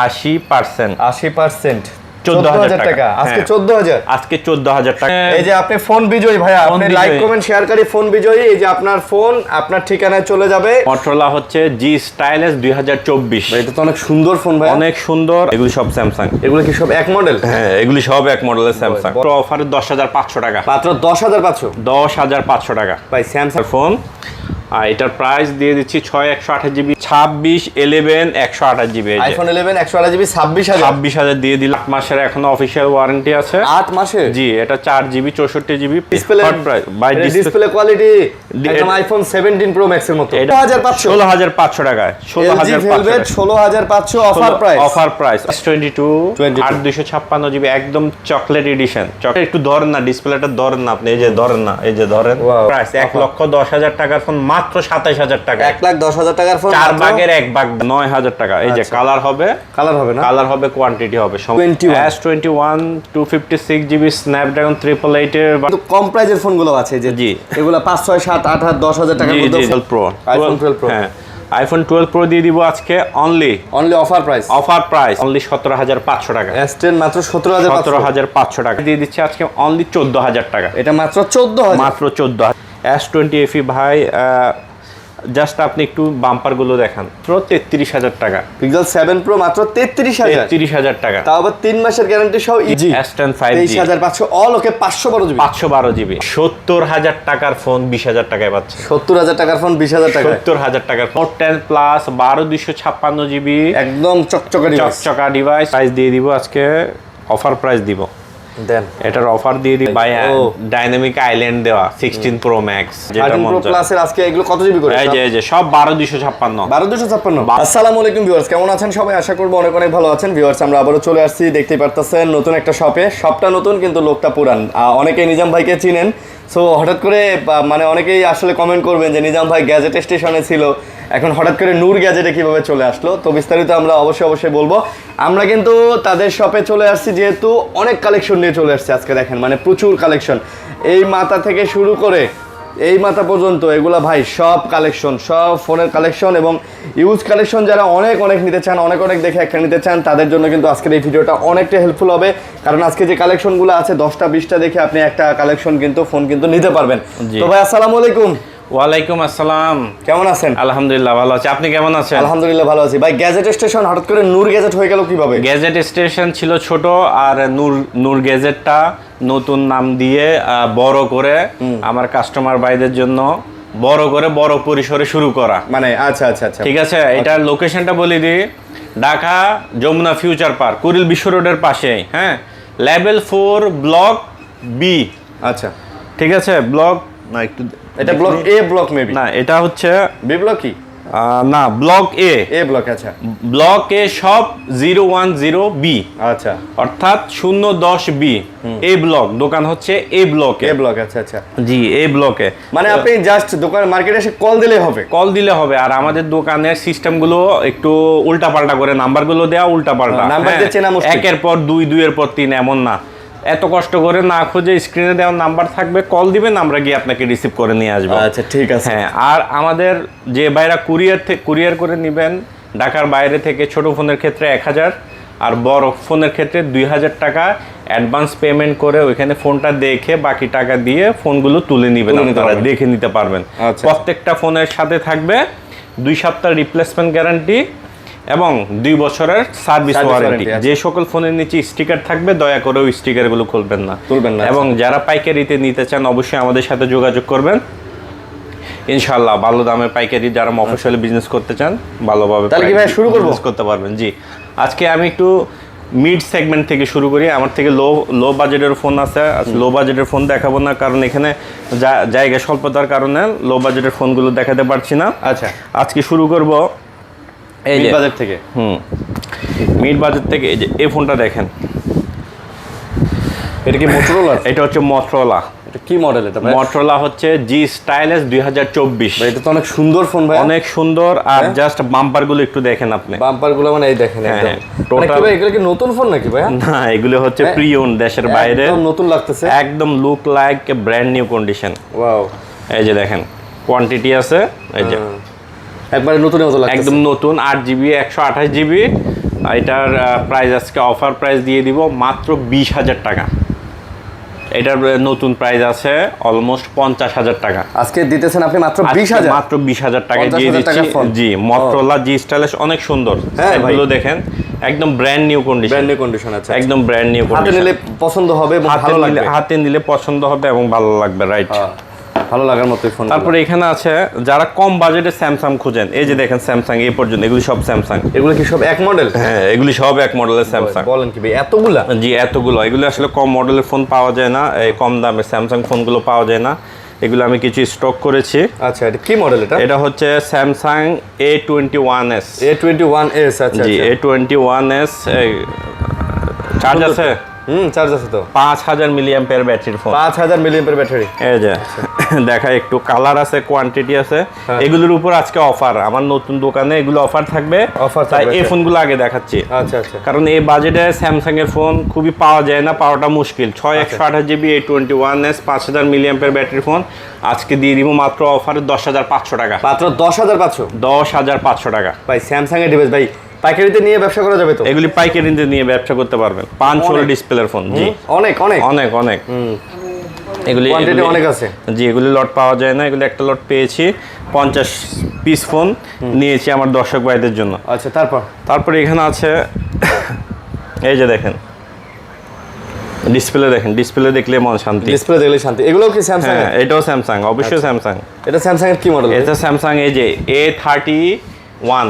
80%। 80%। 14,000 টাকা। আজকে হ্যাঁ। 14,000। আজকে 14,000 টাকা। এই যে আপনি ফোন বিজয়ী ভাইয়া, ফোন আপনি বিজয়ী। লাইক কমেন্ট শেয়ারকারী ফোন বিজয়ী। এই যে আপনার ফোন আপনার ঠিকানায় চলে যাবে। Motorola হচ্ছে G Stylus 2024। ভাই এটা তো অনেক সুন্দর ফোন ভাই। অনেক সুন্দর। এগুলি সব স্যামসাং। এগুলো কি সব এক মডেল? হ্যাঁ, এগুলি সব এক মডেলের স্যামসাং। অফারে 10,500 টাকা। মাত্র 10,500। 10,500 টাকা ভাই স্যামসাং ফোন। আর এটার প্রাইস দিয়ে দিচ্ছি 6/128GB 26/11 128GB। IPhone 11 128GB 26,000। 26,000 দিয়ে দিলাম। 8 মাসের এখনো অফিশিয়াল ওয়ারেন্টি আছে। 8 মাসে? জি, এটা 4GB 64GB display by display quality একদম আইফোন 17 প্রো ম্যাক্স এর মতো। 16,500। 16,500 টাকায়। 16,500 offer price. Offer price S22 8/256GB একদম চকলেট এডিশন। চকলেট একটু ধরেন না, ডিসপ্লেটা ধরেন না আপনি। এই যে ধরেন না, এই যে ধরেন। প্রাইস 1,10,000 টাকার ফোন মাত্র 27,000 টাকা। 1,10,000 টাকার ফোন 4 ভাগের 1 ভাগ 9,000 টাকা। এই যে কালার হবে না? কালার হবে, কোয়ান্টিটি হবে। S21 256GB স্ন্যাপড্রাগন 888 এর কিন্তু কম প্রাইজের ফোনগুলো আছে যে জি, এগুলো 5 6 7 8 8 10,000 টাকার মধ্যে। Pro iPhone 12 pro. হ্যাঁ, আইফোন 12 প্রো দিয়ে দিব আজকে অনলি অফার প্রাইস অনলি 17,500 টাকা। S10 মাত্র 17,500 টাকা দিয়ে দিচ্ছি আজকে অনলি 14,000 টাকা। এটা মাত্র 14,000। মাত্র 14,000। S20 FE ভাই, জাস্ট আপনি একটু বাম্পার গুলো দেখান। মাত্র 33,000 টাকা। পিক্সেল 7 প্রো মাত্র 33,000। 33,000 টাকা। তাও আবার 3 মাসের গ্যারান্টি সহ। জি, S10 5G 23,500 অল ওকে 512GB। 512GB 70,000 টাকার ফোন 20,000 টাকায় পাচ্ছে। 70,000 টাকার ফোন 20,000 টাকা। 70,000 টাকার ফোন 10 প্লাস 12,256GB একদম চকচকা ডিভাইস। চকচকা ডিভাইস। প্রাইস দিয়ে দিব আজকে, অফার প্রাইস দিব। দেন এটার অফার দিয়ে দিই বাই ডাইনামিক আইল্যান্ড দেওয়া 16 প্রো ম্যাক্স যেটা 13 প্রো প্লাসের আজকে এগুলো কত জিবি করে? এই যে সব 12,256। 12,256। আসসালামু আলাইকুম ভিউয়ার্স, কেমন আছেন সবাই? আশা করব অনেক অনেক ভালো আছেন। ভিউয়ার্স আমরা আবারো চলে আসছি, দেখতেই পারতেছেন নতুন একটা শপে। শপটা নতুন কিন্তু লোকটা পুরান। অনেকেই নিজাম ভাইকে চিনেন। সো হঠাৎ করে মানে অনেকেই আসলে কমেন্ট করবেন যে নিজাম ভাই গ্যাজেট স্টেশনে ছিল, এখন হঠাৎ করে নূর গ্যাজেটে কিভাবে চলে আসলো। তো বিস্তারিত আমরা অবশ্যই বলবো। আমরা কিন্তু তাদের শপে চলে আসছি যেহেতু অনেক কালেকশন নিয়ে চলে আসছে আজকে। দেখেন মানে প্রচুর কালেকশন, এই মাথা থেকে শুরু করে এই মাথা পর্যন্ত এগুলা ভাই সব কালেকশন, সব ফোনের কালেকশন এবং ইউজ কালেকশন। যারা অনেক নিতে চান, অনেক দেখে একটা নিতে চান, তাদের জন্য কিন্তু আজকের এই ভিডিওটা অনেকটা হেল্পফুল হবে। কারণ আজকে যে কালেকশনগুলো আছে 10টা 20টা দেখে আপনি একটা কালেকশন কিন্তু ফোন কিন্তু নিতে পারবেন। তো ভাই আসসালামু আলাইকুম। ওয়ালাইকুম আসসালাম। কেমন আছেন? আলহামদুলিল্লাহ ভালো আছি, আপনি কেমন আছেন? আলহামদুলিল্লাহ ভালো আছি। ভাই গ্যাজেট স্টেশন হঠাৎ করে নূর গ্যাজেট হয়ে গেল কিভাবে? গ্যাজেট স্টেশন ছিল ছোট, আর নূর গ্যাজেটটা নতুন নাম দিয়ে বড় করে আমার কাস্টমার ভাইদের জন্য বড় পরিসরে শুরু করা। মানে আচ্ছা ঠিক আছে, এটার লোকেশনটা বলে দিই। ঢাকা যমুনা ফিউচার পার্ক, কুড়িল বিশ্ব রোডের পাশে। হ্যাঁ, লেভেল 4 ব্লক বি। আচ্ছা ঠিক আছে, ব্লক না একটু, এটা ব্লক এ, ব্লক মেবি না এটা হচ্ছে বি ব্লক কি না ব্লক এ। ব্লক। আচ্ছা ব্লক এ সব 010 বি, আচ্ছা অর্থাৎ 010 বি। এ ব্লক দোকান হচ্ছে এ ব্লকে। এ ব্লক আচ্ছা জি, এ ব্লকে। মানে আপনি জাস্ট দোকান মার্কেটে এসে কল দিলেই হবে। কল দিলে হবে। আর আমাদের দোকানের সিস্টেম গুলো একটু উল্টাপাল্টা করে, নাম্বার গুলো দেওয়া উল্টাপাল্টা। নাম্বার দিয়ে চেনা মুশকিল। একের পর 2, 2 এর পর 3 এমন না। এত কষ্ট করে না খুঁজে স্ক্রিনে দেওয়া নাম্বার থাকবে, কল দিবেন, আমরা গিয়ে আপনাকে রিসিভ করে নিয়ে আসবো। আচ্ছা ঠিক আছে। হ্যাঁ, আর আমাদের যে বাইরা কুরিয়ার করে নেবেন ঢাকার বাইরে থেকে, ছোট ফোনের ক্ষেত্রে 1,000 আর বড় ফোনের ক্ষেত্রে 2,000 টাকা অ্যাডভান্স পেমেন্ট করে ওইখানে ফোনটা দেখে বাকি টাকা দিয়ে ফোনগুলো তুলে নেবেন, আপনারা দেখে নিতে পারবেন। প্রত্যেকটা ফোনের সাথে থাকবে 2 সপ্তাহ রিপ্লেসমেন্ট গ্যারান্টি এবং 2 বছরের সার্ভিস ওয়ারেন্টি। যে সকল ফোনের নিচে স্টিকার থাকবে দয়া করে ওই স্টিকারগুলো খুলবেন না। এবং যারা পাইকারিতে নিতে চান অবশ্যই আমাদের সাথে যোগাযোগ করবেন। ইনশাআল্লাহ ভালো দামে পাইকারি, যারা মফস্বলে বিজনেস করতে চান ভালোভাবে তাহলে কি ভাই শুরু করব? করতে পারবেন। জি, আজকে আমি একটু মিড সেগমেন্ট থেকে শুরু করি। আমার থেকে লো বাজেটের ফোন আছে। লো বাজেটের ফোন দেখাবো না, কারণ এখানে জায়গা স্বল্পতার কারণে লো বাজেটের ফোনগুলো দেখাতে পারছি না। আচ্ছা, আজকে শুরু করব এই মিড বাজেট থেকে। মিড বাজেট থেকে। এই যে এই ফোনটা দেখেন, এটা কি মোটরোলা? এটা হচ্ছে মটরোলা। এটা কি মডেল? এটা মটরোলা হচ্ছে G Stylus 2024। ভাই এটা তো অনেক সুন্দর ফোন ভাই, অনেক সুন্দর। আর জাস্ট বাম্পার গুলো একটু দেখেন আপনি। বাম্পার গুলো মানে এই দেখেন একদম টোটাল। ভাই এগুলো কি নতুন ফোন নাকি ভাই? না, এগুলো হচ্ছে প্রি ওন, দেশের বাইরে। একদম নতুন লাগতেছে, একদম look like brand new condition. Wow, এই যে দেখেন কোয়ান্টিটি আছে, এই যে একবারে নতুনের মতো লাগতেছে। একদম নতুন। 8GB 128GB এটার প্রাইস আজকে অফার প্রাইস দিয়ে দিব মাত্র 20,000 টাকা। এটার নতুন প্রাইস আছে অলমোস্ট 50,000 টাকা। আজকে দিতেছেন আপনি মাত্র আজকে 20,000, মাত্র 20,000 টাকায় দিয়ে 50,000 দিচ্ছি। টাকার ফোন। জি, Motorola G Stylish অনেক সুন্দর। হ্যাঁ ভাই। এগুলো দেখেন একদম brand new condition. Brand new condition আছে, একদম ব্র্যান্ড নিউ হাতে কন্ডিশন। নিলে পছন্দ হবে এবং ভালো লাগবে। হাতে নিলে পছন্দ হবে এবং ভালো লাগবে, রাইট। ভালো লাগার মতোই ফোন। তারপরে এখানে আছে যারা কম বাজেটে স্যামসাং খুঁজেন, এই যে দেখেন স্যামসাং এই পর্যন্ত এগুলি সব স্যামসাং। এগুলো কি সব এক মডেল? হ্যাঁ, এগুলি সব এক মডেলের স্যামসাং। বলেন কি ভাই এতগুলা? জি, এতগুলো। এগুলো আসলে কম মডেলের ফোন পাওয়া যায় না, এই কম দামে স্যামসাং ফোনগুলো পাওয়া যায় না। এগুলো আমি কিছু স্টক করেছি। আচ্ছা, এটা কি মডেল? এটা হচ্ছে স্যামসাং A21s। A21s। আচ্ছা, জি, A21s। চার্জ আছে? চার্জ আছে তো। 5000 মিলিঅ্যাম্পিয়ার ব্যাটারির ফোন। 5000 milliampere battery. এই যে দেখা একটু কালার আছে, কোয়ান্টিটি আছে। এগুলোর উপর আজকে অফার, আমার নতুন দোকানে এগুলো অফার থাকবে। তাই এই ফোনগুলো আগে দেখাচ্ছি। আচ্ছা আচ্ছা। কারণ এই বাজেটে স্যামসাং এর ফোন খুবই পাওয়া যায় না, পাওয়াটা মুশকিল। 6128GB A21s 5000 milliampere battery phone আজকে দিয়ে দিব মাত্র অফারে 10,500 টাকা। মাত্র 10,500? 10,500 টাকা। ভাই স্যামসাং এর ডিভাইস ভাই পাইকারিতে নিয়ে ব্যবসা করা যাবে তো? এগুলি পাইকারিতে নিয়ে ব্যবসা করতে পারবেন। 5 ডিসপ্লের ফোন। জি, অনেক অনেক অনেক অনেক। এগুলি কোয়ান্টিটি অনেক আছে। জি, এগুলি লট পাওয়া যায় না। এগুলি একটা লট পেয়েছি, 50 পিস ফোন নিয়েছি আমার দর্শক ভাইদের জন্য। আচ্ছা, তারপরে এখানে আছে এই যে দেখেন ডিসপ্লে, দেখেন ডিসপ্লে দেখলে মন শান্তি। ডিসপ্লে দেখলে শান্তি। এগুলো কি স্যামসাং? হ্যাঁ, এটাও স্যামসাং, অবশ্যই স্যামসাং। এটা স্যামসাং এর কি মডেল? এটা স্যামসাং এই যে A31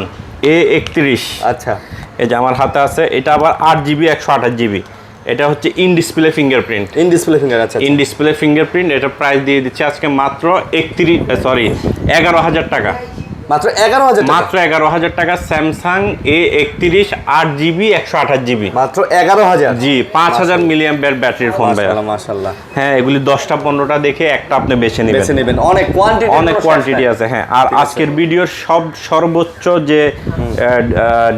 A31। আচ্ছা, এই যে আমার হাতে আছে। এটা আবার 8GB 128GB। এটা হচ্ছে in display fingerprint. In display finger. আচ্ছা, ইন ডিসপ্লে ফিঙ্গারপ্রিন্ট। এটার প্রাইস দিয়ে দিচ্ছে আজকে মাত্র 11,000 টাকা। মাত্র 11,000 টাকা? মাত্র 11,000 টাকা। Samsung A31 8GB 128GB। মাত্র 11,000? জি, 5000 মিলিঅ্যাম্পিয়ার ব্যাটারির ফোন ভাই। মাশাআল্লাহ। হ্যাঁ, এগুলি 10টা 15টা দেখে একটা আপনি বেছে নেবেন। অনেক কোয়ান্টিটি আছে। হ্যাঁ, আর আজকের ভিডিওর সর্বোচ্চ যে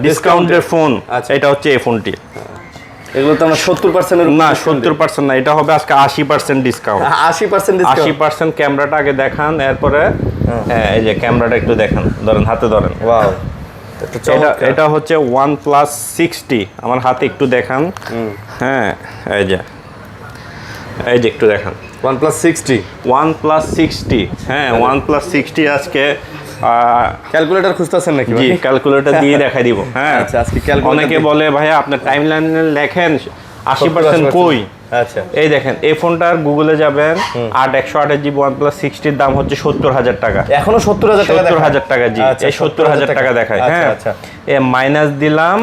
ডিসকাউন্টের ফোন, এটা হচ্ছে এই ফোনটি। এগুলো তো আমরা 70% এর না, 70% না, এটা হবে আজকে 80% ডিসকাউন্ট। 80% ডিসকাউন্ট? 80%। ক্যামেরাটা আগে দেখান, এরপরে হ্যাঁ এই যে ক্যামেরাটা একটু দেখান, ধরেন হাতে ধরেন। ওয়াও, এটা হচ্ছে OnePlus 60। আমার হাতে একটু দেখান। হ্যাঁ, এই যে একটু দেখান OnePlus 60। OnePlus 60। হ্যাঁ, OnePlus 60 আজকে ক্যালকুলেটর খুঁজতেছেন নাকি? জি, ক্যালকুলেটর দিয়ে দেখাই দিব। হ্যাঁ, আচ্ছা, আজকে ক্যালকুলেটর। অনেকে বলে ভাইয়া আপনার টাইমলাইনে লেখেন 80% কই? আচ্ছা, এই দেখেন এই ফোনটার গুগলে যাবেন, 128GB OnePlus 60 এর দাম হচ্ছে 70,000 টাকা। এখনো 70,000 টাকা? 70,000 টাকা। জি, এই 70,000 টাকা দেখায়। হ্যাঁ, আচ্ছা, এ মাইনাস দিলাম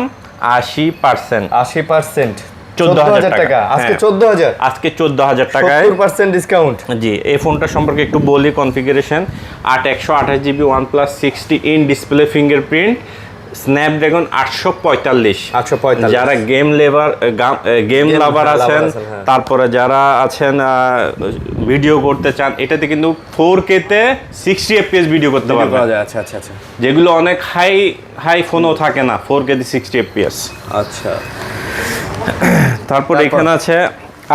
80%। 80%? 14,000 টাকা। আজকে 14,000? আজকে 14,000 টাকায় 70% ডিসকাউন্ট। জি, এই ফোনটা সম্পর্কে একটু বলি। Configuration 128GB OnePlus 60 in display fingerprint, Snapdragon 845। যারা গেম লাভার আছেন, তারপরে যারা আছেন ভিডিও করতে চান, এটাতে কিন্তু 4K তে 60 FPS ভিডিও করতে পারবেন। আচ্ছা আচ্ছা আচ্ছা। যেগুলো অনেক হাই ফোনও থাকে না, 4K তে 60 FPS। আচ্ছা, তারপর এখানে আছে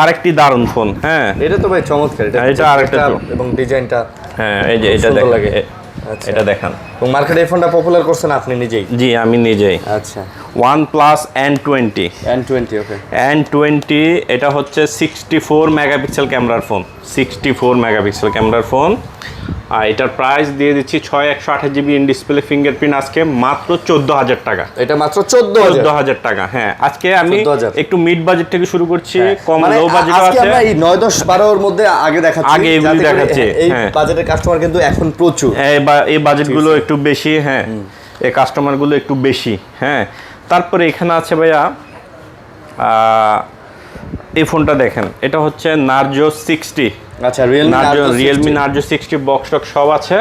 আরেকটি দারুণ ফোন। হ্যাঁ, এটা তো ভাই চমৎকার। এটা আরেকটা এবং ডিজাইনটা। হ্যাঁ, এই যে এটা দেখেন, এটা দেখান। এবং মার্কেটে এই ফোনটা পপুলার করছেন আপনি নিজেই? জি, আমি নিজেই। আচ্ছা, OnePlus N20। ওকে। N20 এটা হচ্ছে 64 মেগাপিক্সেল ক্যামেরার ফোন। 64 মেগাপিক্সেল ক্যামেরার ফোন। আর এটার প্রাইস দিয়ে দিচ্ছি 6128GB ইন ডিসপ্লে ফিঙ্গারপ্রিন্ট আজকে মাত্র 14,000 টাকা। এটা মাত্র 14,000 টাকা। হ্যাঁ, আজকে আমি 14,000 একটু মিড বাজেট থেকে শুরু করছি, কম মানে লো বাজেট আছে। আজকে আমরা এই 9, 10, 12 এর মধ্যে আগে দেখাচ্ছি। আগে এগুলি দেখাচ্ছি। এই বাজেটের কাস্টমার কিন্তু এখন প্রচুর। এই বাজেটগুলো একটু বেশি। হ্যাঁ, এই কাস্টমারগুলো একটু বেশি। হ্যাঁ, তারপরে এখানে আছে ভাইয়া এই ফোনটা দেখেন, এটা হচ্ছে Narzo 60। আচ্ছা, Realme Narzo 60 বক্স টক সব আছে।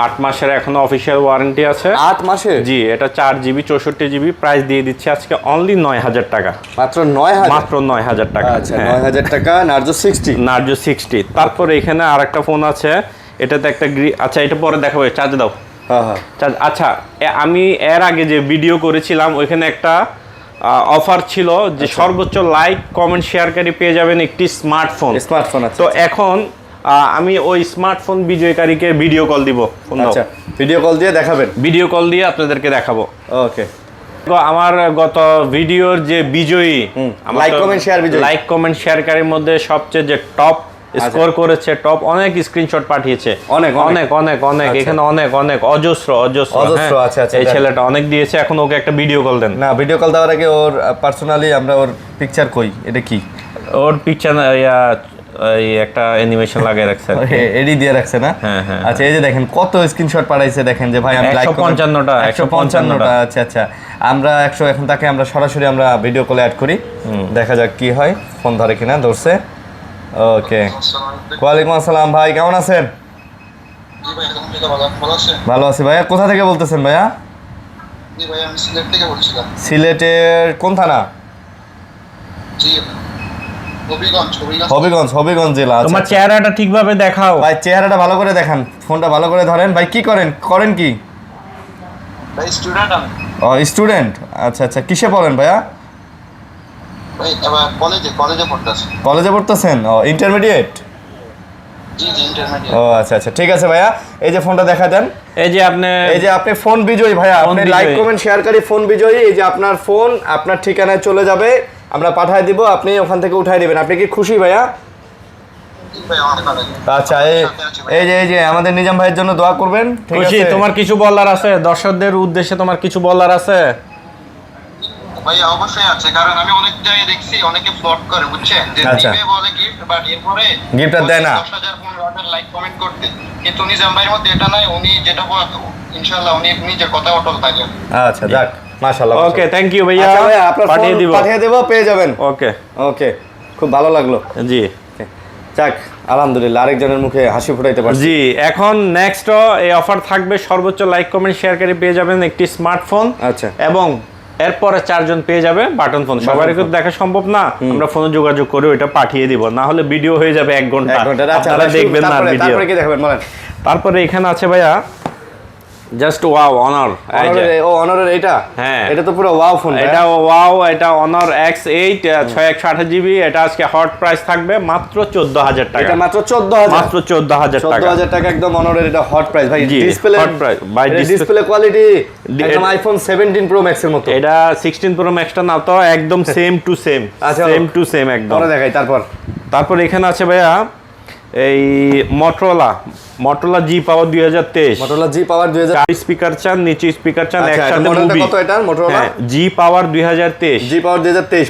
8 মাসের এখনো অফিশিয়াল ওয়ারেন্টি আছে। 8 মাসে? জি, এটা 4GB 64GB। প্রাইস দিয়ে দিচ্ছে আজকে অনলি 9,000 টাকা। মাত্র 9,000? মাত্র 9,000 টাকা। আচ্ছা, 9,000 টাকা Narzo 60। Narzo 60। তারপরে এখানে আরেকটা ফোন আছে, এটাতে একটা আচ্ছা, এটা পরে দেখাবো। চার্জ দাও। হ্যাঁ। আচ্ছা, আমি এর আগে যে ভিডিও করেছিলাম ওইখানে একটা অফার ছিল যে সর্বোচ্চ লাইক কমেন্ট শেয়ারকারী পেয়ে যাবেন একটি স্মার্টফোন। আচ্ছা। তো এখন আমি ওই স্মার্টফোন বিজয়কারীকে ভিডিও কল দিব। আচ্ছা, ভিডিও কল দিয়ে দেখাবেন? ভিডিও কল দিয়ে আপনাদেরকে দেখাবো। ওকে। আমার গত ভিডিওর যে বিজয়ী লাইক কমেন্ট শেয়ার বিজয়ী। লাইক কমেন্ট শেয়ারকারীর মধ্যে সবচেয়ে যে টপ স্কোর করেছে, টপ অনেক স্ক্রিনশট পাঠিয়েছে, অনেক অনেক অনেক অনেক এখানে অনেক অনেক অজস্র অজস্র অজস্র, হ্যাঁ। আচ্ছা, আচ্ছা, এই ছেলেটা অনেক দিয়েছে, এখন ওকে একটা ভিডিও কল দেন। না, ভিডিও কল দেওয়ার আগে ওর পার্সোনালি আমরা ওর পিকচার কই, এটা কি ওর পিকচার এই একটা অ্যানিমেশন লাগিয়ে রাখছে আর কি। এডি দিয়ে রাখছে না? হ্যাঁ, হ্যাঁ, আচ্ছা, এই যে দেখেন কত স্ক্রিনশট পাঠাইছে, দেখেন যে ভাই আমি লাইক 155টা 155টা। আচ্ছা আচ্ছা, আমরা 100 এখন তাকে আমরা সরাসরি আমরা ভিডিও কলে অ্যাড করি, দেখা যাক কি হয়, ফোন ধরে কিনা। ধরছে, ওকে। ওয়ালাইকুম আসসালাম ভাই, কেমন আছেন? জি ভাই, আলহামদুলিল্লাহ ভালো আছেন? ভালো আছি ভাইয়া। কোথা থেকে বলতেছেন ভাইয়া? জি ভাই, আমি সিলেট থেকে বলছিলাম। সিলেটের কোন থানা? জি, হবিগঞ্জ। হবিগঞ্জ জেলা। আচ্ছা, তোমার আচ্ছা। চেহারাটা ঠিকভাবে দেখাও ভাই চেহারাটা ভালো করে দেখান, ফোনটা ভালো করে ধরেন। ভাই কি করেন কি? ভাই স্টুডেন্ট আমি। ও স্টুডেন্ট, আচ্ছা আচ্ছা। কিসে পড়েন ভাইয়া? ভাই এবার কলেজে পড়তেছি। কলেজে পড়তেছেন? ও ইন্টারমিডিয়েট। জি ইন্টারমিডিয়েট। ও আচ্ছা আচ্ছা, ঠিক আছে ভাইয়া। এই যে ফোনটা দেখা দেন, এই যে আপনি ফোন বিজয়ী ভাইয়া, ফোন আপনি বিজয়ী। লাইক কমেন্ট শেয়ারকারী ফোন বিজয়ী। এই যে আপনার ফোন আপনার ঠিকানায় চলে যাবে, আমরা পাঠিয়ে দিব, আপনি ওখান থেকে উঠাই নেবেন। আপনি কি খুশি ভাইয়া? জি ভাই, অনেক ভালো। আচ্ছা, এই যে আমাদের নিজাম ভাইয়ের জন্য দোয়া করবেন, ঠিক খুশি? আছে? তোমার কিছু বলার আছে দর্শকদের উদ্দেশ্যে? তোমার কিছু বলার আছে? ভাই অবশ্যই আছে, কারণ আমি অনেক জায়গায় দেখছি অনেকে ফ্লড করে, বুঝছেন, যে আচ্ছা। দিবে বলে গিফট, বাট এরপরে Gift আর দেয় না। 10,000 15,000 লাইক কমেন্ট করতে, কিন্তু নিজাম ভাইয়ের মধ্যে এটা নাই। উনি যেটা বলেন ইনশাআল্লাহ উনি নিজের কথা অটল থাকেন। আচ্ছা, যাক, মাশাআল্লাহ। ওকে, থ্যাংক ইউ ভাইয়া। আচ্ছা ভাইয়া, আপনার পাঠিয়ে দিব। পাঠিয়ে দেব, পেয়ে যাবেন। ওকে ওকে, খুব ভালো লাগলো। জি যাক, আলহামদুলিল্লাহ, আরেকজনের মুখে হাসি ফুটাইতে পারছি। জি। এখন নেক্সট এই অফার থাকবে, সর্বোচ্চ লাইক কমেন্ট শেয়ারকারী পেয়ে যাবেন একটি স্মার্টফোন। আচ্ছা। এবং এরপরে 4 জন পেয়ে যাবে বাটন ফোন। সবারই কিন্তু দেখা সম্ভব না, আমরা ফোনে যোগাযোগ করে ওইটা পাঠিয়ে দিব, না হলে ভিডিও হয়ে যাবে 1 ঘন্টা। আচ্ছা, আপনারা দেখবেন না ভিডিও। তারপরে কি দেখাবেন বলেন? তারপরে এখানে আছে ভাইয়া জাস্ট ওয়াও অনার। ও অনারের এটা? হ্যাঁ, এটা তো পুরো ওয়াও ফোন। এটা ওয়াও, এটা অনার X8 6128 জিবি। এটা আজকে হট প্রাইস থাকবে মাত্র 14,000 টাকা। এটা মাত্র 14,000, মাত্র 14,000 টাকা। 14,000 টাকা একদম অনারের, এটা হট প্রাইস ভাই। জি, ডিসপ্লে hot price, ভাই, ডিসপ্লে কোয়ালিটি একদম আইফোন 17 প্রো ম্যাক্স এর মতো। এটা 16 প্রো ম্যাক্সটা না তো, একদম সেম টু সেম। আচ্ছা, সেম টু সেম একদম। পরে দেখাই। তারপর এখানে আছে ভাইয়া এই Motorola G Power 2023। Motorola G Power 2000। Speaker চান, নিচে স্পিকার চান, আচ্ছা, একসাথে মডেলটা মুভি। কত এটা Motorola? হ্যাঁ, G Power 2023। G Power 2023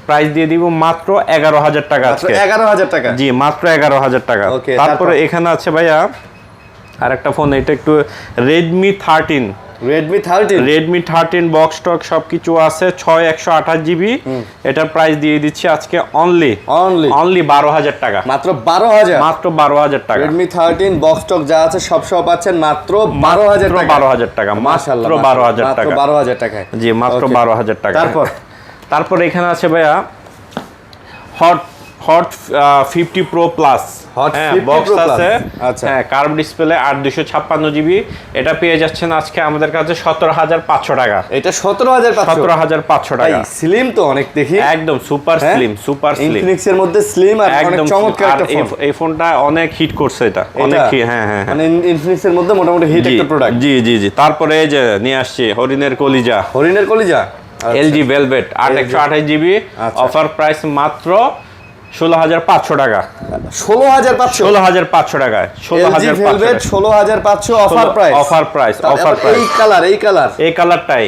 price দিয়ে দিব মাত্র 11,000 টাকা মাত্র আজকে। 11,000 টাকা। জি, মাত্র 11,000 টাকা। ওকে, তারপরে এখানে আছে ভাইয়া আরেকটা ফোন, এটা একটু Redmi 13। Redmi 13 বক্স টক সবকিছু আছে, 6128 জিবি। এটার প্রাইস দিয়ে দিচ্ছি আজকে অনলি 12,000 টাকা। মাত্র 12,000। মাত্র 12,000 টাকা। Redmi 13 বক্স টক যা আছে সব পাচ্ছেন মাত্র 12,000 টাকা। 12,000 টাকা, মাত্র 12,000 টাকা। 12,000 টাকায়। জি, মাত্র 12,000 টাকা। তারপর এখানে আছে ভাইয়া hot 50 pro plus. Hot 50 box Pro Plus। আছে। আচ্ছা। হ্যাঁ, কার্ভ ডিসপ্লে 8 256 জিবি। এটা পেয়ে যাচ্ছেন আজকে আমাদের কাছে 17,500 টাকা। এটা 17,500। 17,500 টাকা। স্লিম তো অনেক দেখি। একদম super slim, super slim. Infinix এর মধ্যে স্লিম আর অনেক একদম চমৎকার একটা ফোন। এই ফোনটা অনেক হিট করছে, এটা অনেক হ্যাঁ। মানে ইনফিনিক্স এর মধ্যে মোটামুটি হিট একটা প্রোডাক্ট। জি। তারপরে এই যে নিয়ে আসছি হরিণের কলিজা। LG Velvet 8 GB. Offer price মাত্র 16,500 টাকা। 16,500 টাকায়। 16,500 অফার প্রাইস। এই কালারটাই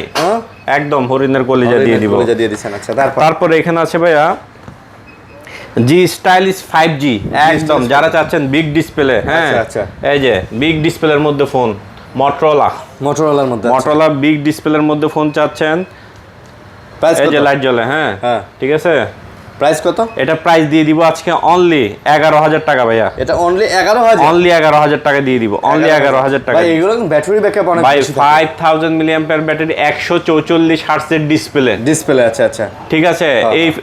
একদম হরিণের কলিজা দিয়ে দিব। আচ্ছা, তারপরে এখানে আছে ভাইয়া G Stylish 5G একদম, যারা চাচ্ছেন বিগ ডিসপ্লে। হ্যাঁ, আচ্ছা। এই যে বিগ ডিসপ্লের মধ্যে ফোন Motorolaর মধ্যে। Motorola বিগ ডিসপ্লের মধ্যে ফোন চাচ্ছেন, এই যে লাইট জ্বলে। হ্যাঁ, ঠিক আছে। প্রাইস কত? এটা প্রাইস দিয়ে দিব আজকে অনলি 11,000 টাকা ভাইয়া। এটা অনলি 11,000। অনলি 11,000 টাকা দিয়ে দিব। অনলি 11,000 টাকা। ভাই এগুলো ব্যাটারি ব্যাকআপ অনেক ভাই বেশি। 5000 মিলিঅ্যাম্পিয়ার ব্যাটারি, 144 হার্টজের ডিসপ্লে। আচ্ছা। ঠিক আছে।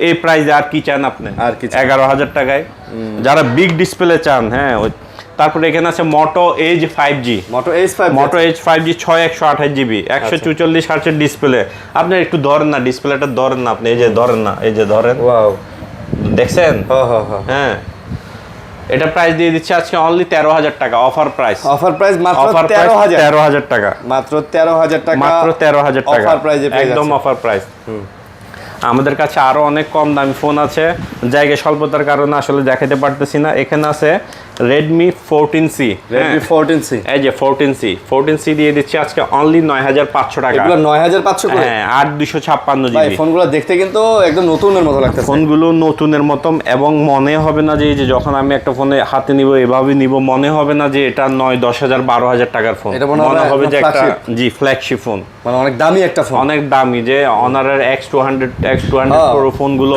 এই প্রাইসে আর কি চান আপনি? আর কি চান? 11,000 টাকায় যারা বিগ ডিসপ্লে চান। হ্যাঁ, তারপরে এখানে আছে Moto Edge 5G। Moto Edge 5G 6128 GB, 144 হার্টজের ডিসপ্লে। আপনি একটু ধরেন না, ডিসপ্লেটা ধরেন না আপনি, এই যে ধরেন না, এই যে ধরেন। ওয়াও, দেখছেন? হ্যাঁ, এটা প্রাইস দিয়ে দিচ্ছে আজকে অনলি 13,000 টাকা, অফার প্রাইস। অফার প্রাইস মাত্র অফার 13,000 13,000 টাকা, মাত্র 13,000 টাকা, মাত্র 13,000 টাকা অফার প্রাইসে পেয়ে একদম যাচ্ছেন। Offer price. আমাদের কাছে আরো অনেক কম দামি ফোন আছে, জায়গা স্বল্পতার কারণে আসলে দেখাতে পারতেছি না। এখানে আছে Redmi 14C, Redmi 14C, এই যে 14C দিয়ে দিচ্ছি আজকে অনলি 9,500 টাকা। এগুলো 9,500 করে। হ্যাঁ, 8,256 ভাই জিবি। ফোনগুলো দেখতে কিন্তু একদম নতুনের মতো লাগতেছে। ফোনগুলো নতুনের মতন, এবং মনে হবে না যে এই যে যখন আমি একটা ফোনে হাতে নিব এভাবে নিব, মনে হবে না যে এটা 9-10,000 12,000 টাকার ফোন। এটা মনে হবে যে একটা flagship। জি ফ্ল্যাগশিপ ফোন, মানে অনেক দামি একটা ফোন, অনেক দামি, যে অনারের X200 হ্যাঁ। Pro ফোনগুলো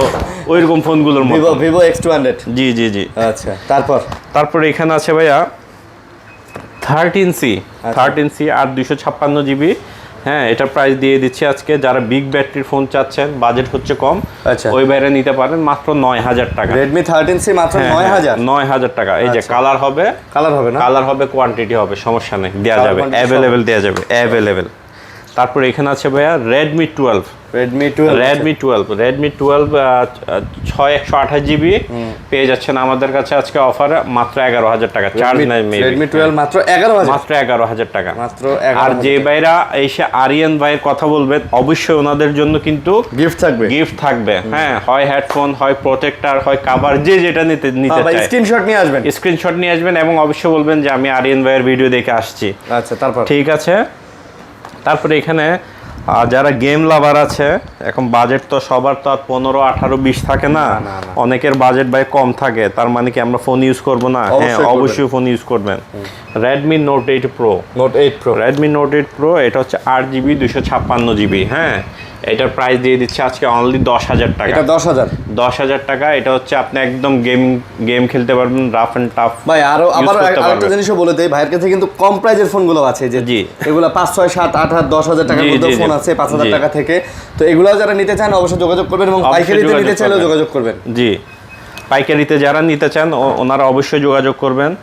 ওইরকম ফোনগুলোর মতো। Vivo X200। জি জি জি। আচ্ছা, তারপর এখানে আছে ভাইয়া 13C 8,256 জিবি। হ্যাঁ, এটার প্রাইস দিয়ে দিচ্ছি আজকে, যারা বিগ ব্যাটারির ফোন চাচ্ছেন, বাজেট হচ্ছে কম, আচ্ছা, ওই বাইরে নিতে পারেন মাত্র 9,000 টাকা। Redmi 13C মাত্র 9,000। 9,000 টাকা। এই যে কালার হবে, কালার হবে, কোয়ান্টিটি হবে, সমস্যা নেই, দেওয়া Color যাবে, quantity অ্যাভেলেবেল দেওয়া যাবে, অ্যাভেলেবেল। তারপর এখানে আছে ভাইয়া Redmi 12 6128 জিবি পেয়ে যাচ্ছেন আমাদের কাছে আজকে অফারে মাত্র 11,000 টাকা, চার্জ নাই। Redmi 12 মাত্র 11,000, মাত্র 11,000 টাকা। মাত্র আর 11,000। যে ভাইরা এসে আরিয়ান ভাইয়ের কথা বলবেন, অবশ্যই ওনাদের জন্য কিন্তু গিফট থাকবে। হ্যাঁ, হয় হেডফোন, হয় প্রোটেক্টর, হয় কভার, যে যেটা নিতে ভাই চায় স্ক্রিনশট নিয়ে আসবেন এবং অবশ্যই বলবেন যে আমি আরিয়ান ভাইয়ের ভিডিও দেখে আসছি। আচ্ছা, তারপর ঠিক আছে। তারপরে এখানে যারা গেম লাভার আছে, এখন বাজেট তো সবার তো আর 15, 18, 20 থাকে না, অনেকের বাজেট ভাই কম থাকে, তার মানে কি আমরা ফোন ইউজ করব না? হ্যাঁ, অবশ্যই ফোন ইউজ করবেন। Redmi Note 8 Pro, Redmi Note 8 Pro, এটা হচ্ছে 8GB 256 জিবি। হ্যাঁ, এটার প্রাইস দিয়ে দিচ্ছে আজকে অনলি 10,000 টাকা। এটা 10,000 টাকা। এটা হচ্ছে আপনি একদম গেম খেলতে পারবেন, রাফ এন্ড টাফ। ভাই আবার আরেকটা জিনিসও বলে দেই, ভাইয়ের কাছে কিন্তু কম প্রাইজের ফোনগুলো আছে, যে জি, এগুলো 5, 6, 7, 8, 10,000 টাকার মধ্যে ফোন আছে, 5,000 টাকা থেকে। তো এগুলো যারা নিতে চান অবশ্যই যোগাযোগ করবেন, এবং পাইকারিতে নিতে চাইলেও যোগাযোগ করবেন। জি, পাইকারিতে যারা নিতে চান ওনারা অবশ্যই যোগাযোগ করবেন,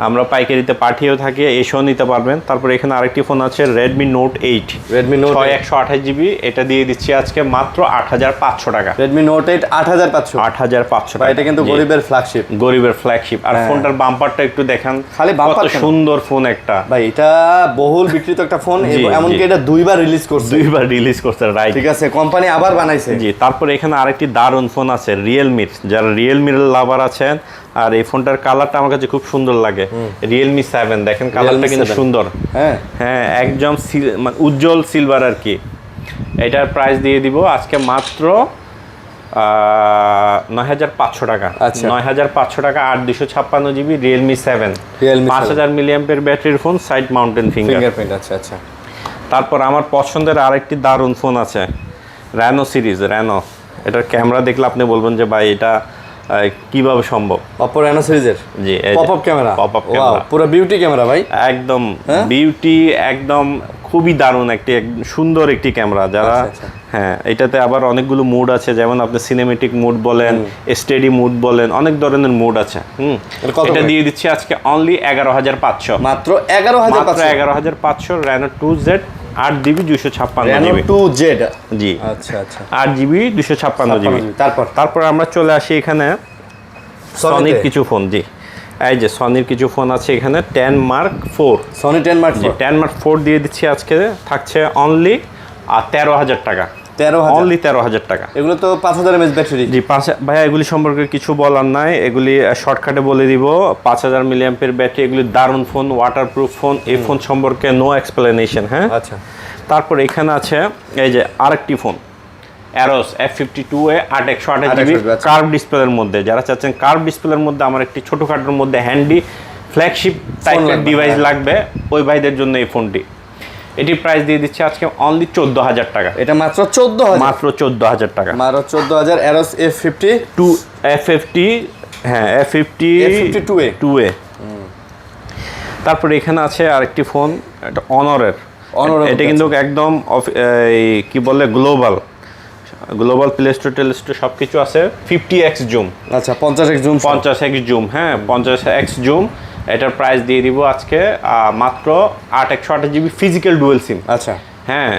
আমরা পাইকারিতে পাঠিয়েও থাকি, এসেও নিতে পারবেন। তারপর এখানে আরেকটি ফোন আছে Redmi Note 8 6128 জিবি, এটা দিয়ে দিচ্ছি আজকে মাত্র 8,500 টাকা। Redmi Note 8 8,500 টাকা। এটা কিন্তু গরিবের ফ্ল্যাগশিপ। আর ফোনটার বাম্পারটা একটু দেখান, খালি বাম্পার, কত সুন্দর ফোন একটা। ভাই এটা বহুল বিক্রিত একটা ফোন, এমনকি এটা দুইবার রিলিজ করছে, রাইট। ঠিক আছে, কোম্পানি আবার বানাইছে। জি, তারপর এখানে আরেকটি দারুণ ফোন আছে Realme, যারা Realme-র লাভার আছেন, আর এই ফোনটার কালারটা আমার কাছে খুব সুন্দর লাগে। Realme 7, দেখেন কালারটা কিন্তু সুন্দর। হ্যাঁ, একদম উজ্জ্বল সিলভার আর কি। এটার প্রাইস দিয়ে দিব আজকে মাত্র 9,500 টাকা। 9,500 টাকা, 8,256 জিবি, Realme 7, 5000 মিলিঅ্যাম্পের ব্যাটারির ফোন, সাইড মাউন্টেন ফিঙ্গারপ্রিন্ট। আচ্ছা। তারপর আমার পছন্দের আরেকটি দারুণ ফোন আছে Reno সিরিজ। এটার ক্যামেরা দেখলে আপনি বলবেন যে ভাই এটা কিভাবে সম্ভব। Oppo Reno সিরিজের জি, পপআপ ক্যামেরা, ওয়াও, পুরো বিউটি ক্যামেরা ভাই, একদম বিউটি, একদম খুবই দারুণ একটি সুন্দর একটি ক্যামেরা। যারা হ্যাঁ, এটাতে আবার অনেকগুলো মুড আছে, যেমন আপনি সিনেমেটিক মুড বলেন, স্টেডি মুড বলেন, অনেক ধরনের মুড আছে। এটা দিয়ে দিচ্ছি আজকে অনলি 11,500, মাত্র 11,500। Reno 2Z 8GB 256 GB, 2Z। জি, আচ্ছা, 8GB 256 জিবি। তারপর আমরা চলে আসি এখানে সনির কিছু ফোন। জি, এই যে সনির কিছু ফোন আছে এখানে, Sony 10 Mark 4 10 Mark 4 দিয়ে দিচ্ছি আজকে, থাকছে অনলি 13,000 টাকা। অনলি 13,000 টাকা। এগুলো তো 5,000 mAh ব্যাটারি। জি, ভাইয়া এগুলি সম্পর্কে কিছু বলার নাই, এগুলি শর্টকাটে বলে দিব। 5000 মিলিঅ্যাম্পের ব্যাটারি, এগুলি দারুণ ফোন, ওয়াটারপ্রুফ ফোন। এই ফোন সম্পর্কে নো এক্সপ্লেনেশন। হ্যাঁ, আচ্ছা। তারপর এখানে আছে এই যে আরেকটি phone Aros F52A 8/128 GB, curve ডিসপ্লের মধ্যে। যারা চাচ্ছেন কার্ভ ডিসপ্লের মধ্যে আমার একটি ছোটখাটোর মধ্যে হ্যান্ডি ফ্ল্যাগশিপ টাইপের ডিভাইস লাগবে, ওই ভাইদের জন্য এই ফোনটি। এটির প্রাইস দিয়ে দিচ্ছে আজকে অনলি 14,000 টাকা। এটা মাত্র 14,000, মাত্র 14,000 টাকা, মাত্র 14,000। Aros F52, হ্যাঁ, F52A। তারপর এখানে আছে আরেকটি ফোন, এটা অনরের। এটা কিন্তু একদম কি বলে গ্লোবাল প্লে স্টোর টেলিস্টোর সব কিছু আছে। 50x জুম, আচ্ছা 50x জুম, 50x জুম, হ্যাঁ 50x জুম। এটার প্রাইস দিয়ে দিব আজকে মাত্র 8/128 জিবি ফিজিক্যাল ডুয়েল সিম। আচ্ছা, হ্যাঁ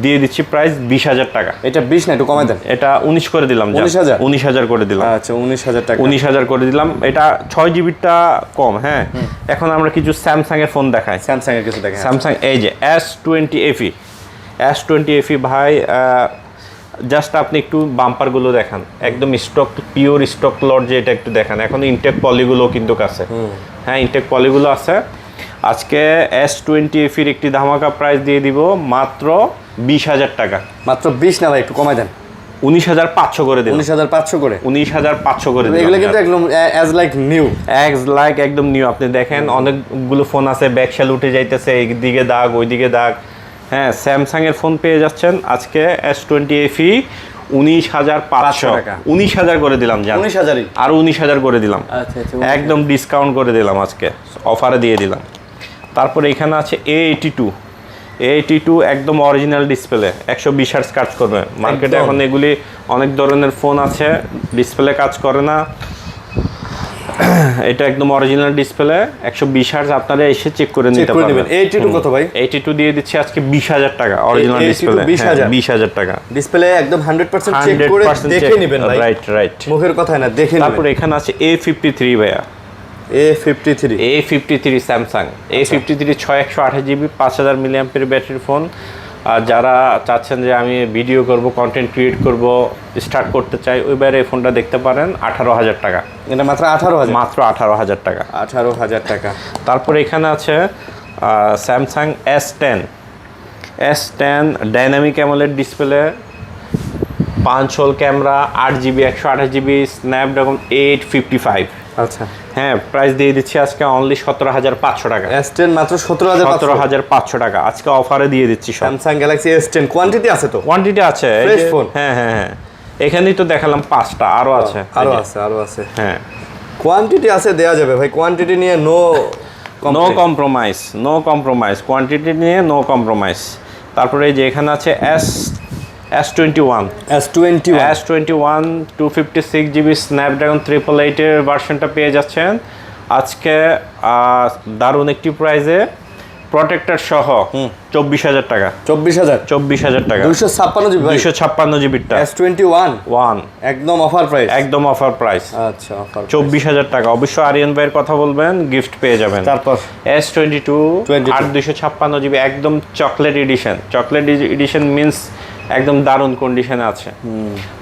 দিয়ে দিচ্ছি প্রাইস 20,000 টাকা। এটা 20 না, একটু কমাই দেন। এটা 19 করে দিলাম। 19,000? 19,000 করে দিলাম। আচ্ছা 19,000 টাকা। 19,000 করে দিলাম। এটা 6 জিবিটা কম। হ্যাঁ এখন আমরা কিছু স্যামসাং এর ফোন দেখাই। স্যামসাং এর কিছু দেখেন। স্যামসাং এই যে S20 FE, S20 FE ভাই, জাস্ট আপনি একটু বাম্পারগুলো দেখান, একদম স্টক, পিওর স্টক লট, যে এটা একটু দেখান। এখন ইনটেক পলিগুলো কিন্তু আছে। হ্যাঁ ইনটেক পলিগুলো আছে। আজকে S20 FE একটি ধামাকা প্রাইস দিয়ে দিব মাত্র 20,000 টাকা। মাত্র 20 না ভাই, একটু কমাই দেন। 19,500 করে দিলাম। 19,500 করে। 19,500 করে দিলাম। এগুলো কিন্তু একদম অ্যাজ লাইক নিউ। একদম নিউ। আপনি দেখেন অনেকগুলো ফোন আছে, ব্যাকশেল উঠে যাইতেছে, এইদিকে দাগ ওইদিকে দাগ। হ্যাঁ স্যামসাং এর ফোন পেয়ে যাচ্ছেন আজকে S20 FE 19,500 টাকা। 19,000 করে দিলাম। 19,000 আর 19,000 করে দিলাম। আচ্ছা আচ্ছা। একদম ডিসকাউন্ট করে দিলাম, আজকে অফারে দিয়ে দিলাম। তারপরে এখানে আছে A82 একদম অরিজিনাল ডিসপ্লে, 120 হার্টজ কাজ করবে। মার্কেটে এখন এগুলি অনেক ধরনের ফোন আছে ডিসপ্লে কাজ করে না, এটা একদম অরিজিনাল ডিসপ্লে, 120 হার্টজ। আপনারা এসে চেক করে নিতে পারবেন। A82 কত ভাই? A82 দিয়ে দিচ্ছি আজকে 20,000 টাকা অরিজিনাল ডিসপ্লে। 20,000 টাকা। ডিসপ্লে একদম 100% চেক করে দেখে নেবেন ভাই। রাইট। মুখের কথা না, দেখে নেবেন। তারপর এখানে আছে A53 ভাইয়া। A53 Samsung A53 128 GB 5,000 milliampere battery phone. আর যারা চাচ্ছেন যে আমি ভিডিও করব, কন্টেন্ট ক্রিয়েট করব, স্টার্ট করতে চাই, ওইবারে এই ফোনটা দেখতে পারেন। 18,000 টাকা। এটা মাত্র 18,000? মাত্র 18,000 টাকা। 18,000 টাকা। তারপরে এখানে আছে Samsung S10 dynamic AMOLED display, 5 whole camera, 8 GB 128 GB, Snapdragon 855। আচ্ছা হ্যাঁ প্রাইস দিয়ে দিচ্ছি আজকে অনলি 17,500 টাকা। S10 মাত্র 17,500 টাকা আজকে অফারে দিয়ে দিচ্ছি। স্যামসাং গ্যালাক্সি S10 কোয়ান্টিটি আছে তো? কোয়ান্টিটি আছে। Fresh phone. হ্যাঁ এখানেই তো দেখালাম 5টা, আরো আছে। হ্যাঁ কোয়ান্টিটি আছে, দেয়া যাবে ভাই। কোয়ান্টিটি নিয়ে নো কম্প্রোমাইজ। কোয়ান্টিটি নিয়ে নো কম্প্রোমাইজ। তারপরে এই যে এখানে আছে S21 256 জিবি স্ন্যাপড্রাগন 888 এর ভার্সনটা পেয়ে যাচ্ছেন আজকে দারুণ একটি প্রাইসে, প্রোটেক্টর সহ 24,000 টাকা। 24,000 টাকা। 256 জিবি ভাই? 256 জিবিটা S21 একদম অফার প্রাইস। আচ্ছা অফার 24,000 টাকা। অবশ্যই আরিয়ান ভাইয়ের কথা বলবেন, গিফট পেয়ে যাবেন। তারপর S22 আর 256 জিবি একদম চকলেট এডিশন মিন্স একদম দারুণ কন্ডিশনে আছে।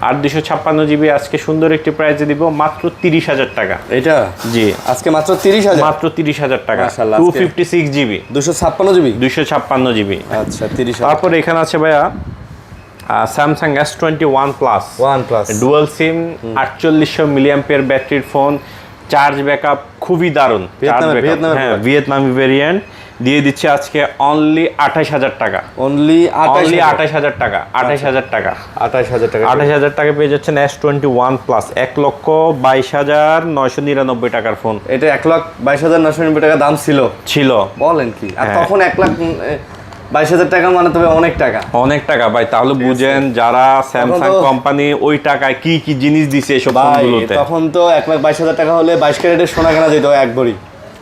আর 256 জিবি আজকে সুন্দর একটি প্রাইসে দিব মাত্র 30,000 টাকা। এটা জি আজকে মাত্র 30,000? মাত্র 30,000 টাকা। মাশাআল্লাহ। 256 জিবি 256 জিবি। আচ্ছা 30,000। তারপরে এখানে আছে ভাইয়া Samsung S21 plus dual SIM, 4800 milliampere ব্যাটারির ফোন, চার্জ ব্যাকআপ খুবই দারুণ। হ্যাঁ ভিয়েতনামি ভেরিয়েন্ট দিয়ে দিচ্ছি আজকে অনলি 28,000 টাকা। অনলি 28,000 টাকা। 28,000 টাকা। 28,000 টাকা পেয়ে যাচ্ছেন S21 প্লাস, 1,22,999 টাকার ফোন। এটা 1,22,999 টাকা দাম ছিল। বলেন কি? আর তখন 1,22,000 টাকা মানে তবে অনেক টাকা ভাই। তাহলে বুঝেন যারা স্যামসাং কোম্পানি ওই টাকায় কি কি জিনিস দিছে এসব ফোনগুলোতে। তখন তো 1,22,000 টাকা হলে 22 ক্যারেটের সোনা কেনা যেত এক ভরি।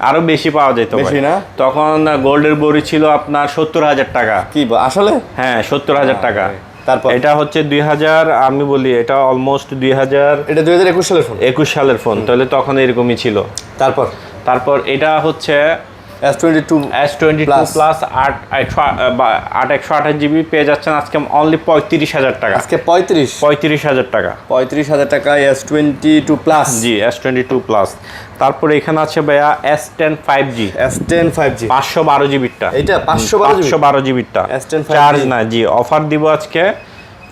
আরো বেশি পাওয়া যেত বেশি না? তখন গোল্ডের বড়ি ছিল আপনার 70,000 টাকা। কি আসলে? হ্যাঁ 70,000 টাকা। তারপর এটা হচ্ছে 2000, আমি বলি এটা অলমোস্ট 2000, এটা 2021 সালের ফোন। 21 সালের ফোন। তাহলে তখন এরকমই ছিল। তারপর এটা হচ্ছে S22 প্লাস 8/128 জিবি পেয়ে যাচ্ছেন আজকে অনলি 35,000 টাকা। আজকে 35,000 টাকা। 35,000 টাকায় S22 প্লাস। জি S22 প্লাস। তারপরে এখানে আছে ভাইয়া S10 5G 512 জিবিটা। এটা 512 জিবিটা S10 5G চার্জ না। জি অফার দিব আজকে,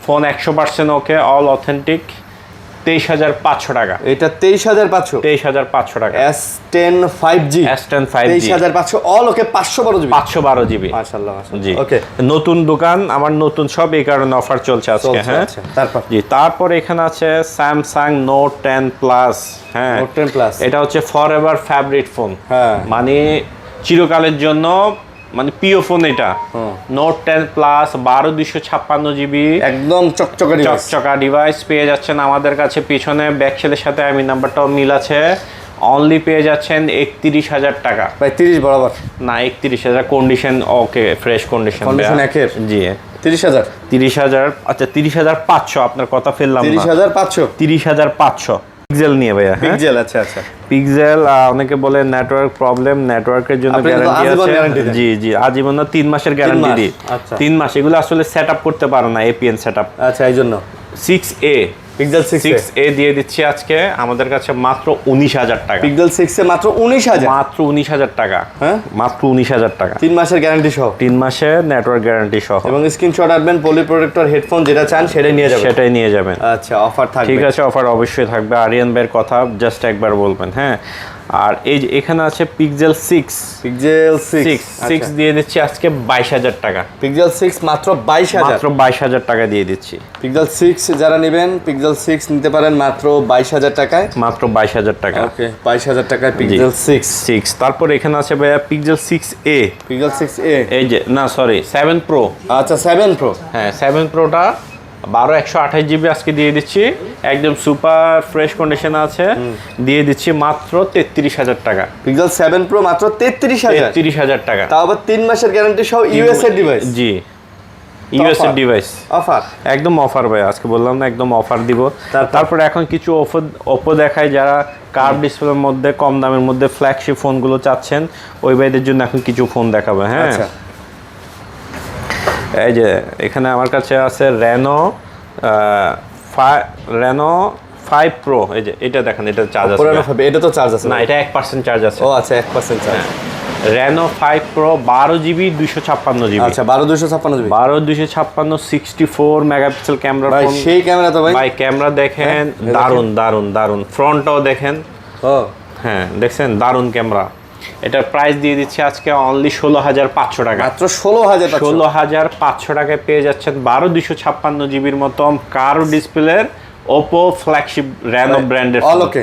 ফোন 100% ওকে, অল অথেন্টিক, 23,500 টাকা। এটা 23,500 টাকা। S10 5G 23,500 অল ওকে 512 জিবি। মাশাআল্লাহ জি ওকে। নতুন দোকান, আমার নতুন সব, এই কারণে অফার চলছে আজকে। হ্যাঁ তারপর এখানে আছে স্যামসাং নোট 10 প্লাস। হ্যাঁ নোট 10 প্লাস এটা হচ্ছে ফরএভার ফেভারিট ফোন। হ্যাঁ মানে চিরকালের জন্য, মানে প্রিয় ফোন এটা। নোট 10 প্লাস 12/256 জিবি একদম চকচকা ডিভাইস পেয়ে যাচ্ছেন আমাদের কাছে। পিছনে ব্যাকসেলের সাথে নাম্বারটাও মিল আছে। অনলি পেয়ে যাচ্ছেন 31,000 টাকা। ভাই 30 বরাবর না 31,000 কন্ডিশন ওকে, ফ্রেশ কন্ডিশন। কন্ডিশন একের জি 30,000 30,000 আচ্ছা 30,500 আপনার কথা ফেললাম না 30,500 30,500 পিক্সেল নিয়ে ভাইয়া। পিক্সেল আচ্ছা আচ্ছা পিক্সেল অনেকে বলে নেটওয়ার্ক প্রবলেম, নেটওয়ার্কের জন্য আপনি তো গ্যারান্টি আজীবন আছে। guarantee দেন। জি জি আজীবন না 3 মাসের গ্যারান্টি মাস, দিই। আচ্ছা। 3 মাস এগুলো আসলে সেটআপ করতে পারো না, এপিএন সেটআপ। আচ্ছা এই জন্য 6A পিক্সেল 6A দিয়ে দিচ্ছি আজকে আমাদের কাছে মাত্র 19,000 টাকা। পিক্সেল 6 এ মাত্র 19,000 মাত্র 19,000 টাকা। হ্যাঁ মাত্র 19,000 টাকা 3 মাসের গ্যারান্টি সহ 3 মাসের নেটওয়ার্ক গ্যারান্টি সহ। এবং স্ক্রিনশট আনবেন, পলি প্রোটেক্টর হেডফোন যেটা চান সেটাই নিয়ে যাবেন। সেটাই নিয়ে যাবেন। আচ্ছা অফার থাকবে। ঠিক আছে, অফার অবশ্যই থাকবে। আরিয়ান ভাইয়ের কথা জাস্ট একবার বলবেন। হ্যাঁ আর এই যে এখানে আছে পিক্সেল 6 পিক্সেল 6 দিয়ে দিচ্ছি আজকে 22,000 টাকা। পিক্সেল 6 মাত্র 22,000 মাত্র 22,000 টাকা দিয়ে দিচ্ছি। পিক্সেল 6 যারা নেবেন পিক্সেল 6 নিতে পারেন মাত্র 22,000 টাকায়। মাত্র 22,000 টাকা। ওকে 22,000 টাকায় পিক্সেল 6। তারপর এখানে আছে ভাইয়া পিক্সেল 6A। পিক্সেল 6a এই যে না সরি 7 প্রো। আচ্ছা 7 প্রো। হ্যাঁ 7 প্রোটা 128 জিবি আজকে দিয়ে দিচ্ছি, একদম সুপার ফ্রেশ কন্ডিশন আছে। দিয়ে দিচ্ছি মাত্র 33,000 টাকা। পিক্সেল 7 প্রো মাত্র 33,000 33,000 টাকা। তাও আবার 3 মাসের গ্যারান্টি সহ ইউএসএ ডিভাইস। জি ইউএসএ ডিভাইস অফার একদম অফার ভাই, আজকে বললাম না একদম অফার দিব। তারপরে এখন কিছু ওপো দেখায় যারা কার্ভ ডিসপ্লের মধ্যে কম দামের মধ্যে ফ্ল্যাগশিপ ফোনগুলো চাচ্ছেন, ওই ভাইদের জন্য এখন কিছু ফোন দেখাবে। হ্যাঁ আচ্ছা এই যে এখানে আমার কাছে আছে রেনো 5 প্রো। এই যে এটা দেখেন, এটা চার্জ আছে পুরনো হবে, এটা তো চার্জ আছে না, এটা 1% চার্জ আছে। ও আচ্ছা 1% charge. Reno 5 pro 12 GB 256 GB. আচ্ছা 12256 জিবি 12256 64 মেগাপিক্সেল ক্যামেরা ভাই ফোন। সেই ক্যামেরা তো ভাই। ভাই ক্যামেরা দেখেন দারুন দারুন দারুন, ফ্রন্টটাও দেখেন। ও হ্যাঁ দেখছেন দারুন ক্যামেরা। এটার প্রাইস দিয়ে দিচ্ছে আজকে অনলি 16,500 টাকা। মাত্র 16,000 16,500 টাকায় পেয়ে যাচ্ছেন 12256 জিবির মতো কার্ভ ডিসপ্লের ওপো ফ্ল্যাগশিপ রেনো ব্র্যান্ডের অল ওকে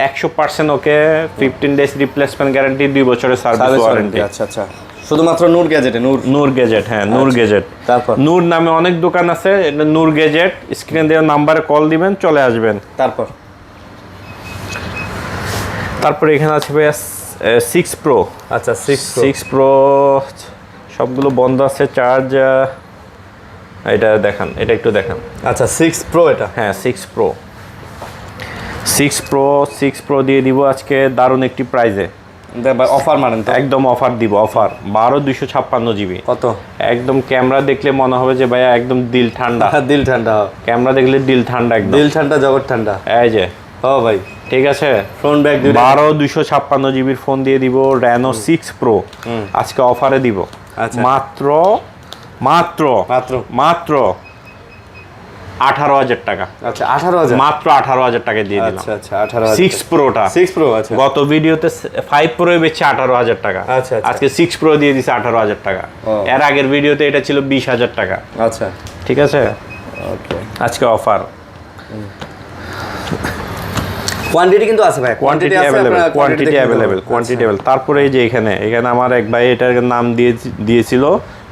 100% ওকে, 15 ডেজ রিপ্লেসমেন্ট গ্যারান্টি, 2 বছরের সার্ভিস ওয়ারেন্টি। আচ্ছা আচ্ছা শুধুমাত্র নূর গ্যাজেটে নূর গ্যাজেট। হ্যাঁ নূর গ্যাজেট। তারপর নূর নামে অনেক দোকান আছে, এটা নূর গ্যাজেট। স্ক্রিনে দেওয়া নাম্বারে কল দিবেন, চলে আসবেন। তারপর এখানে আছে ভাইয়া 6 প্রো। আচ্ছা 6 প্রো সবগুলো বন্ধ আছে, চার্জ এটা দেখান, এটা একটু দেখান। আচ্ছা 6 প্রো এটা। হ্যাঁ 6 প্রো দিয়ে দিব আজকে দারুণ একটি প্রাইজে। অফার মানেন তো? একদম অফার দিব, অফার 12256 জিবি। কত? একদম ক্যামেরা দেখলে মনে হবে যে ভাইয়া একদম দিল ঠান্ডা। দিল ঠান্ডা। ক্যামেরা দেখলে দিল ঠান্ডা, একদম দিল ঠান্ডা জগৎ ঠান্ডা। এই যে ও ভাই ঠিক আছে। ফ্রন্ট ব্যাক 12256 জিবির ফোন দিয়ে দিব রেনো 6 প্রো আজকে অফারে দিব। আচ্ছা মাত্র মাত্র মাত্র মাত্র 18,000 টাকা। আচ্ছা 18,000 মাত্র 18,000 টাকা দিয়ে দিলাম। আচ্ছা আচ্ছা 18,000 6 প্রোটা 6 প্রো। আচ্ছা গত ভিডিওতে 5 প্রো বেচে 18,000 টাকা। আচ্ছা আজকে 6 প্রো দিয়ে দিছে 18,000 টাকা। এর আগের ভিডিওতে এটা ছিল 20,000 টাকা। আচ্ছা ঠিক আছে ওকে আজকে অফার। কোয়ান্টিটি কিন্তু আছে ভাই, কোয়ান্টিটি অ্যাভেলেবেল। তারপরে এই যে এখানে আমার এক ভাই এটার নাম দিয়েছিল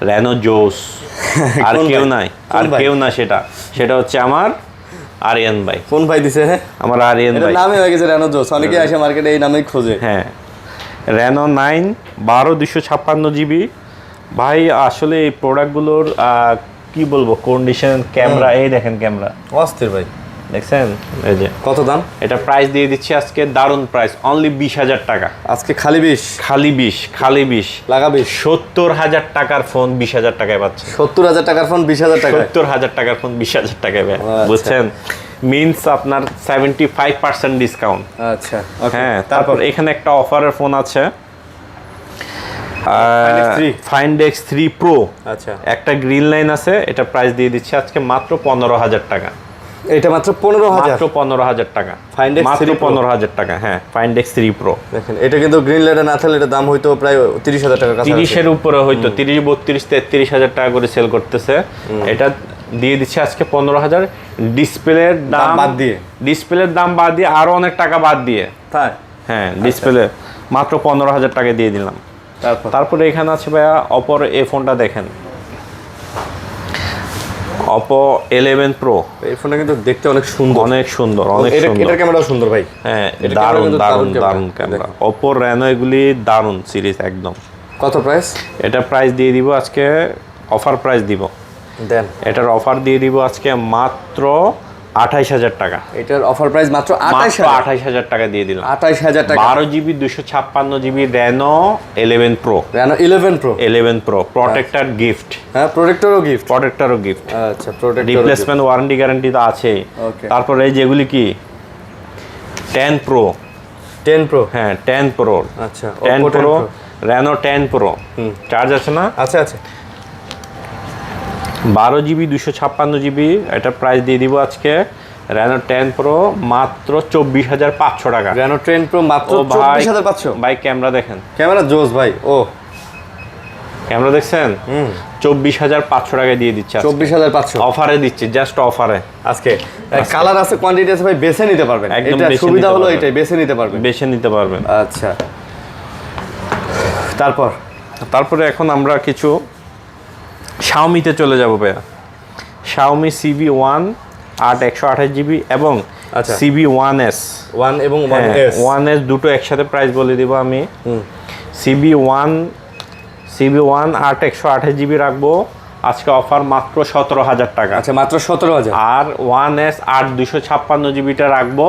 রেনো জোস। আর কেউ নাই, আর কেউ না, সেটা হচ্ছে আমার আরিয়ান ভাই। কোন ভাই দিছে? হ্যাঁ আমার আরিয়ান ভাই। নামই হয়ে গেছে রেনো জোস, অনেকে আসে মার্কেটে এই নামেই খোঁজে। হ্যাঁ রেনো 9 12256 জিবি। ভাই আসলে এই প্রোডাক্টগুলোর কি বলবো, কন্ডিশন, ক্যামেরা, এই দেখেন ক্যামেরা অস্থির ভাই, দেখছেন? এই যে কত দাম? এটা প্রাইস দিয়ে দিচ্ছি আজকে দারুণ প্রাইস, অনলি 20,000 টাকা। আজকে খালি 20 খালি 20 লাগা 20 70,000 টাকার ফোন 20,000 টাকায় পাচ্ছে। 70,000 টাকার ফোন 20,000 টাকা। 70,000 টাকার ফোন 20,000 টাকায় পায়, বুঝছেন? মিন্স আপনার 75% ডিসকাউন্ট। আচ্ছা হ্যাঁ তারপর এখানে একটা অফারের ফোন আছে Find X3 Pro। আচ্ছা একটা গ্রিন লাইন আছে, এটা প্রাইস দিয়ে দিচ্ছি আজকে মাত্র 15,000 টাকা। এটা মাত্র 15,000? মাত্র 15,000 টাকা। Find X3 মাত্র Pro? 15,000 টাকা। হ্যাঁ Find X3 Pro। দেখেন এটা কিন্তু গ্রিন লাইটে না থাকলে এটা দাম হয়তো প্রায় 30,000 টাকা কাছাকাছি। 30 এর উপরে হয়তো 30, 32, 33,000 টাকা করে সেল করতেছে। এটা দিয়ে দিচ্ছে আজকে 15,000 ডিসপ্লের দাম বাদ দিয়ে। ডিসপ্লের দাম বাদ দিয়ে আরো অনেক টাকা বাদ দিয়ে। তাই? হ্যাঁ ডিসপ্লে মাত্র 15,000 টাকা দিয়ে দিলাম। তারপরে এখানে আছে ভাইয়া অপর এই ফোনটা দেখেন, Oppo 11 Pro এই ফোনটা কিন্তু দেখতে অনেক সুন্দর, অনেক সুন্দর, অনেক সুন্দর। এটার ক্যামেরাও সুন্দর ভাই। হ্যাঁ, এটার দারুণ ক্যামেরা কিন্তু দারুণ দারুণ দারুণ ক্যামেরা। ক্যামেরা। Oppo Reno এগুলি দারুণ সিরিজ একদম। কত প্রাইস? এটা প্রাইস দিয়ে দিব আজকে, অফার প্রাইস দিব। দেন এটার অফার দিয়ে দিব আজকে মাত্র 28,000 টাকা। এটার অফার প্রাইস মাত্র মাত্র 28,000 28,000 টাকা দিয়ে দিলাম। 28,000 টাকা। 12GB 256GB Reno 11 Pro। Reno 11 Pro 11 Pro protector gift. হ্যাঁ, প্রোটেক্টরও গিফট। প্রোটেক্টরও গিফট। আচ্ছা, প্রোটেক্টর রিপ্লেসমেন্ট ওয়ারেন্টি গ্যারান্টি তো আছেই। Okay. তারপরে এই যেগুলি কি 10 Pro। 10 Pro। হ্যাঁ 10 Pro। আচ্ছা, 10 Oppo 10 Pro Pro। Reno 10 Pro charge আছে না? আচ্ছা আচ্ছা। 12GB 256GB এটা প্রাইস দিয়ে দিব আজকে Reno 10 Pro মাত্র 24,500 টাকা। Reno 10 Pro মাত্র ও ভাই, 24,500। ভাই ক্যামেরা দেখেন, ক্যামেরা জোস ভাই। ও ক্যামেরা দেখছেন? 24,500 টাকায় দিয়ে দিচ্ছে 24,500 অফারে দিচ্ছি, জাস্ট অফারে। আজকে কালার আছে, কোয়ান্টিটি আছে ভাই, বেছে নিতে পারবেন। একদম এটা বেছে সুবিধা নিতে হলো পারবেন। এটাই, বেছে নিতে পারবেন। বেছে নিতে পারবেন। আচ্ছা, তারপর এখন আমরা কিছু Xiaomi-তে চলে যাব ভাইয়া। Xiaomi CB1 128GB এবং আচ্ছা। CB1S 1 এবং 1S 1S দুটো একসাথে প্রাইস বলে দিব আমি। CB1 128GB রাখবো আজকে অফার মাত্র 17,000 টাকা। আচ্ছা, মাত্র 17,000। আর 1S 8/256GBটা রাখবো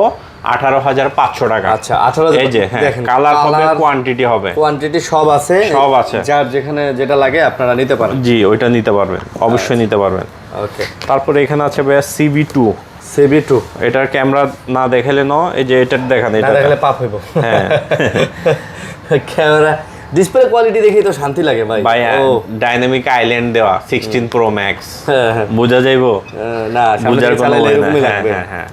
18,500 টাকা। আচ্ছা, 18,000। এই যে হ্যাঁ, দেখেন, কালার হবে, কোয়ান্টিটি হবে, কোয়ান্টিটি সব আছে, সব আছে। যার যেখানে যেটা লাগে আপনারা নিতে পারেন। জি, ওইটা নিতে পারবেন, অবশ্যই নিতে পারবেন। ওকে, তারপরে এখানে আছে ভাইয়া CB2। CB2 এটার ক্যামেরা না দেখালে ন, এই যে এটার দেখান, না এটা দেখলে পাপ হইব। হ্যাঁ ক্যামেরা ডিসপ্লে কোয়ালিটি দেখেই তো শান্তি লাগে ভাই। ভাই ও ডাইনামিক আইল্যান্ড দেওয়া 16 Pro Max হ্যাঁ হ্যাঁ। বোঝা যাইবো? না, সামনে বুঝার থেকে কোনো চালাইলে ওয়ে না। এরকমই হ্যাঁ লাগবে। হ্যাঁ হ্যাঁ।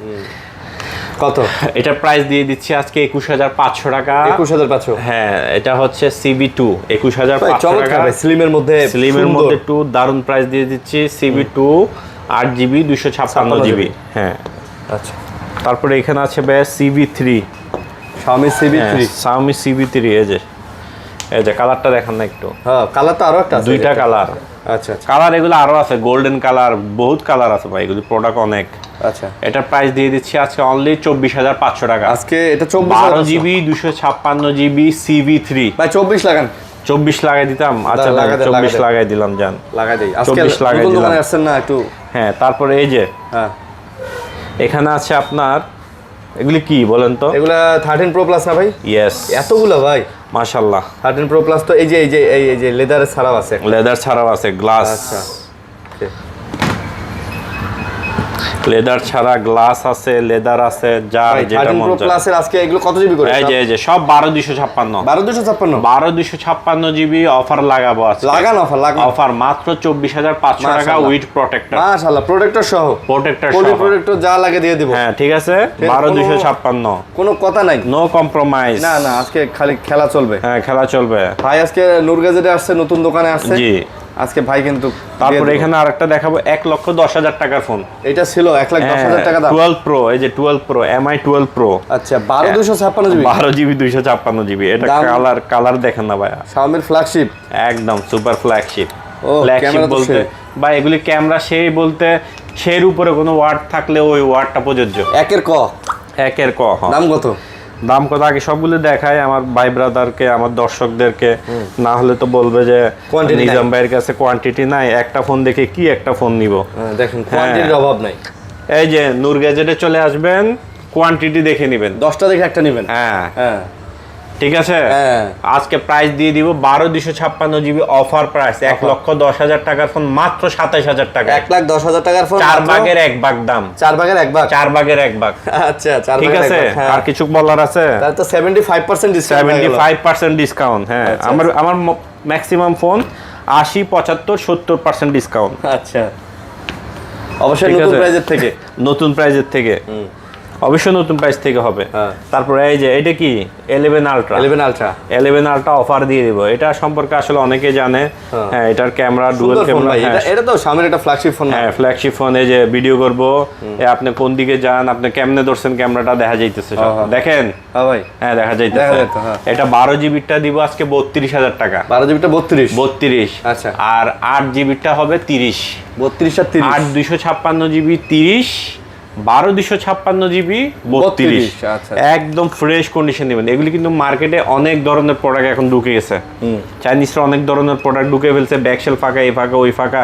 কত? এটার প্রাইস দিয়ে দিচ্ছি আজকে 21,500 টাকা। 21,500। হ্যাঁ, এটা হচ্ছে CB2 21,500 চমৎকার টাকা। ভাই, স্লিমের মধ্যে, স্লিমের মধ্যে একটু দারুণ প্রাইস দিয়ে দিচ্ছি। CB2 8GB 256GB। হ্যাঁ, আচ্ছা। তারপরে এখানে আছে ভাই CB3। Xiaomi CB3। Xiaomi CB3 এই যে কালারটা দেখেন না একটু। হ্যাঁ, কালার তো আরো একটা আছে। দুইটা কালার। আচ্ছা আচ্ছা কালার এগুলো আরো আছে, গোল্ডেন কালার, বহুত কালার আছে ভাই, এগুলি প্রোডাক্ট অনেক। আচ্ছা। এটার প্রাইস দিয়ে দিচ্ছি আজকে অনলি 24,500 টাকা। আজকে এটা 12GB 256GB CB3 ভাই 24 লাগান। 24 লাগাই দিতাম। আচ্ছা, লাগাই দেন, 24 লাগাই দিলাম জান। লাগাই দেই আজকে। 24 লাগাই নতুন দিলাম। দোকানে আসছেন না একটু। হ্যাঁ, তারপরে এই যে হ্যাঁ, এখানে আছে আপনার, এগুলি কি বলেন তো? এগুলা 13 Pro Plus না ভাই? ইয়েস, এতগুলো ভাই, মাশাআল্লাহ। 13 Pro Plus তো এই যে লেদারের ছাড়াও আছে। লেদার ছাড়াও আছে, গ্লাস। আচ্ছা, লেদার ছাড়া গ্লাস আছে, লেদার আছে, যার ভাই যেটা 13 মন Pro চায়। Plus এর আজকে এগুলো কত জিবি করে? এই যে সব 12,256। 12,256। 12,256GB অফার লাগাবো আজকে। লাগান অফার, লাগান অফার মাত্র 24,500 টাকা মাশাআল্লাহ। With protector. মাশাআল্লাহ, প্রোটেক্টর সহ। প্রোটেক্টর পলি সহ। প্রোটেক্টর যা লাগে দিয়ে দিব। হ্যাঁ, ঠিক আছে। 12,256 কোনো কথা নাই। No compromise. না না, আজকে খালি খেলা চলবে। হ্যাঁ, খেলা চলবে। ভাই আজকে নূর গ্যাজেটে আসছে, নতুন দোকানে আসছে। জি। আজকে ভাই কিন্তু তারপরে এখানে আরেকটা দেখাবো 1,10,000 টাকার ফোন। এটা ছিল 1,10,000 টাকা দাম। 12 Pro, এই যে 12 Pro, MI 12 Pro। আচ্ছা, 12,256 জিবি। 12GB 256GB। এটা দাম? কালার দেখেন না ভাইয়া, Xiaomi ফ্ল্যাগশিপ। একদম সুপার ফ্ল্যাগশিপ। ও, ফ্ল্যাগশিপ ক্যামেরা তো বলতে সেই। ভাই এগুলি ক্যামেরা সেই বলতে সের উপরে কোনো ওয়ার্ড থাকলে ওই ওয়ার্ডটা প্রযোজ্য। একের ক। একের ক। দাম কত? দাম কত আগে সবগুলো দেখায় আমার ভাই ব্রাদারকে, আমার দর্শকদেরকে, না হলে তো বলবে যে Quantity নিজাম নাই। ভাইয়ের কাছে কোয়ান্টিটি নাই, একটা ফোন দেখে কি একটা ফোন নিব। দেখেন, কোয়ান্টিটির অভাব নাই। এই যে নূর গ্যাজেটে চলে আসবেন, কোয়ান্টিটি দেখে নেবেন। 10টা দেখে একটা নেবেন। হ্যাঁ, হ্যাঁ ঠিক আছে। হ্যাঁ। আজকে প্রাইস দিয়ে দিব 12,256GB অফার প্রাইস। 1,10,000 টাকার ফোন মাত্র 27,000 টাকা। 1,10,000 টাকার ফোন। 4 ভাগের 1 ভাগ দাম। 4 ভাগের 1 ভাগ। 4 ভাগের 1 ভাগ। আচ্ছা, 4 ঠিক ভাগের 1 আছে। ভাগ। হ্যাঁ। আর কিছু বলার আছে? তাহলে তো 75% ডিসকাউন্ট হয়ে গেল। 75% ডিসকাউন্ট। হ্যাঁ, আচ্ছা, আমার ম্যাক্সিমাম ফোন 80, 75, 70% ডিসকাউন্ট। আচ্ছা, অবশ্যই ঠিক নতুন আছে। প্রাইজের থেকে। নতুন প্রাইজের থেকে। অবশ্যই নতুন প্রাইস থেকে হবে। হ্যাঁ। তারপরে এই যে এটা কি 11 আলট্রা 11 আলট্রা 11 আলট্রা অফার দিয়ে দিব। এটা সম্পর্কে আসলে অনেকে জানে। হ্যাঁ, এটার ক্যামেরা ডুয়াল ক্যামেরা। এটা তো সামনে একটা ফ্ল্যাগশিপ ফোন। হ্যাঁ, ফ্ল্যাগশিপ ফোন। এই যে ভিডিও করব, আপনি কোন দিকে যান, আপনি কেমনে ধরছেন ক্যামেরাটা দেখা যাইতেছে সব। দেখেন। হ্যাঁ ভাই, হ্যাঁ দেখা যাইতেছে। এটা 12 জিবিটা দিব আজকে 32,000 টাকা। 12 জিবিটা 32। আচ্ছা। আর 8 জিবিটা হবে 30। 32 আর 30। 8 256 জিবি 30, 12 256 জিবি 32। আচ্ছা। একদম ফ্রেশ কন্ডিশন দিবেন। এগুলি কিন্তু মার্কেটে অনেক ধরনের প্রোডাক্ট এখন ঢুকে গেছে। চাইনিজরা অনেক ধরনের প্রোডাক্ট ঢুকে ফেলছে, ব্যাকশেল ফাঁকা, এই ফাঁকা ওই ফাঁকা।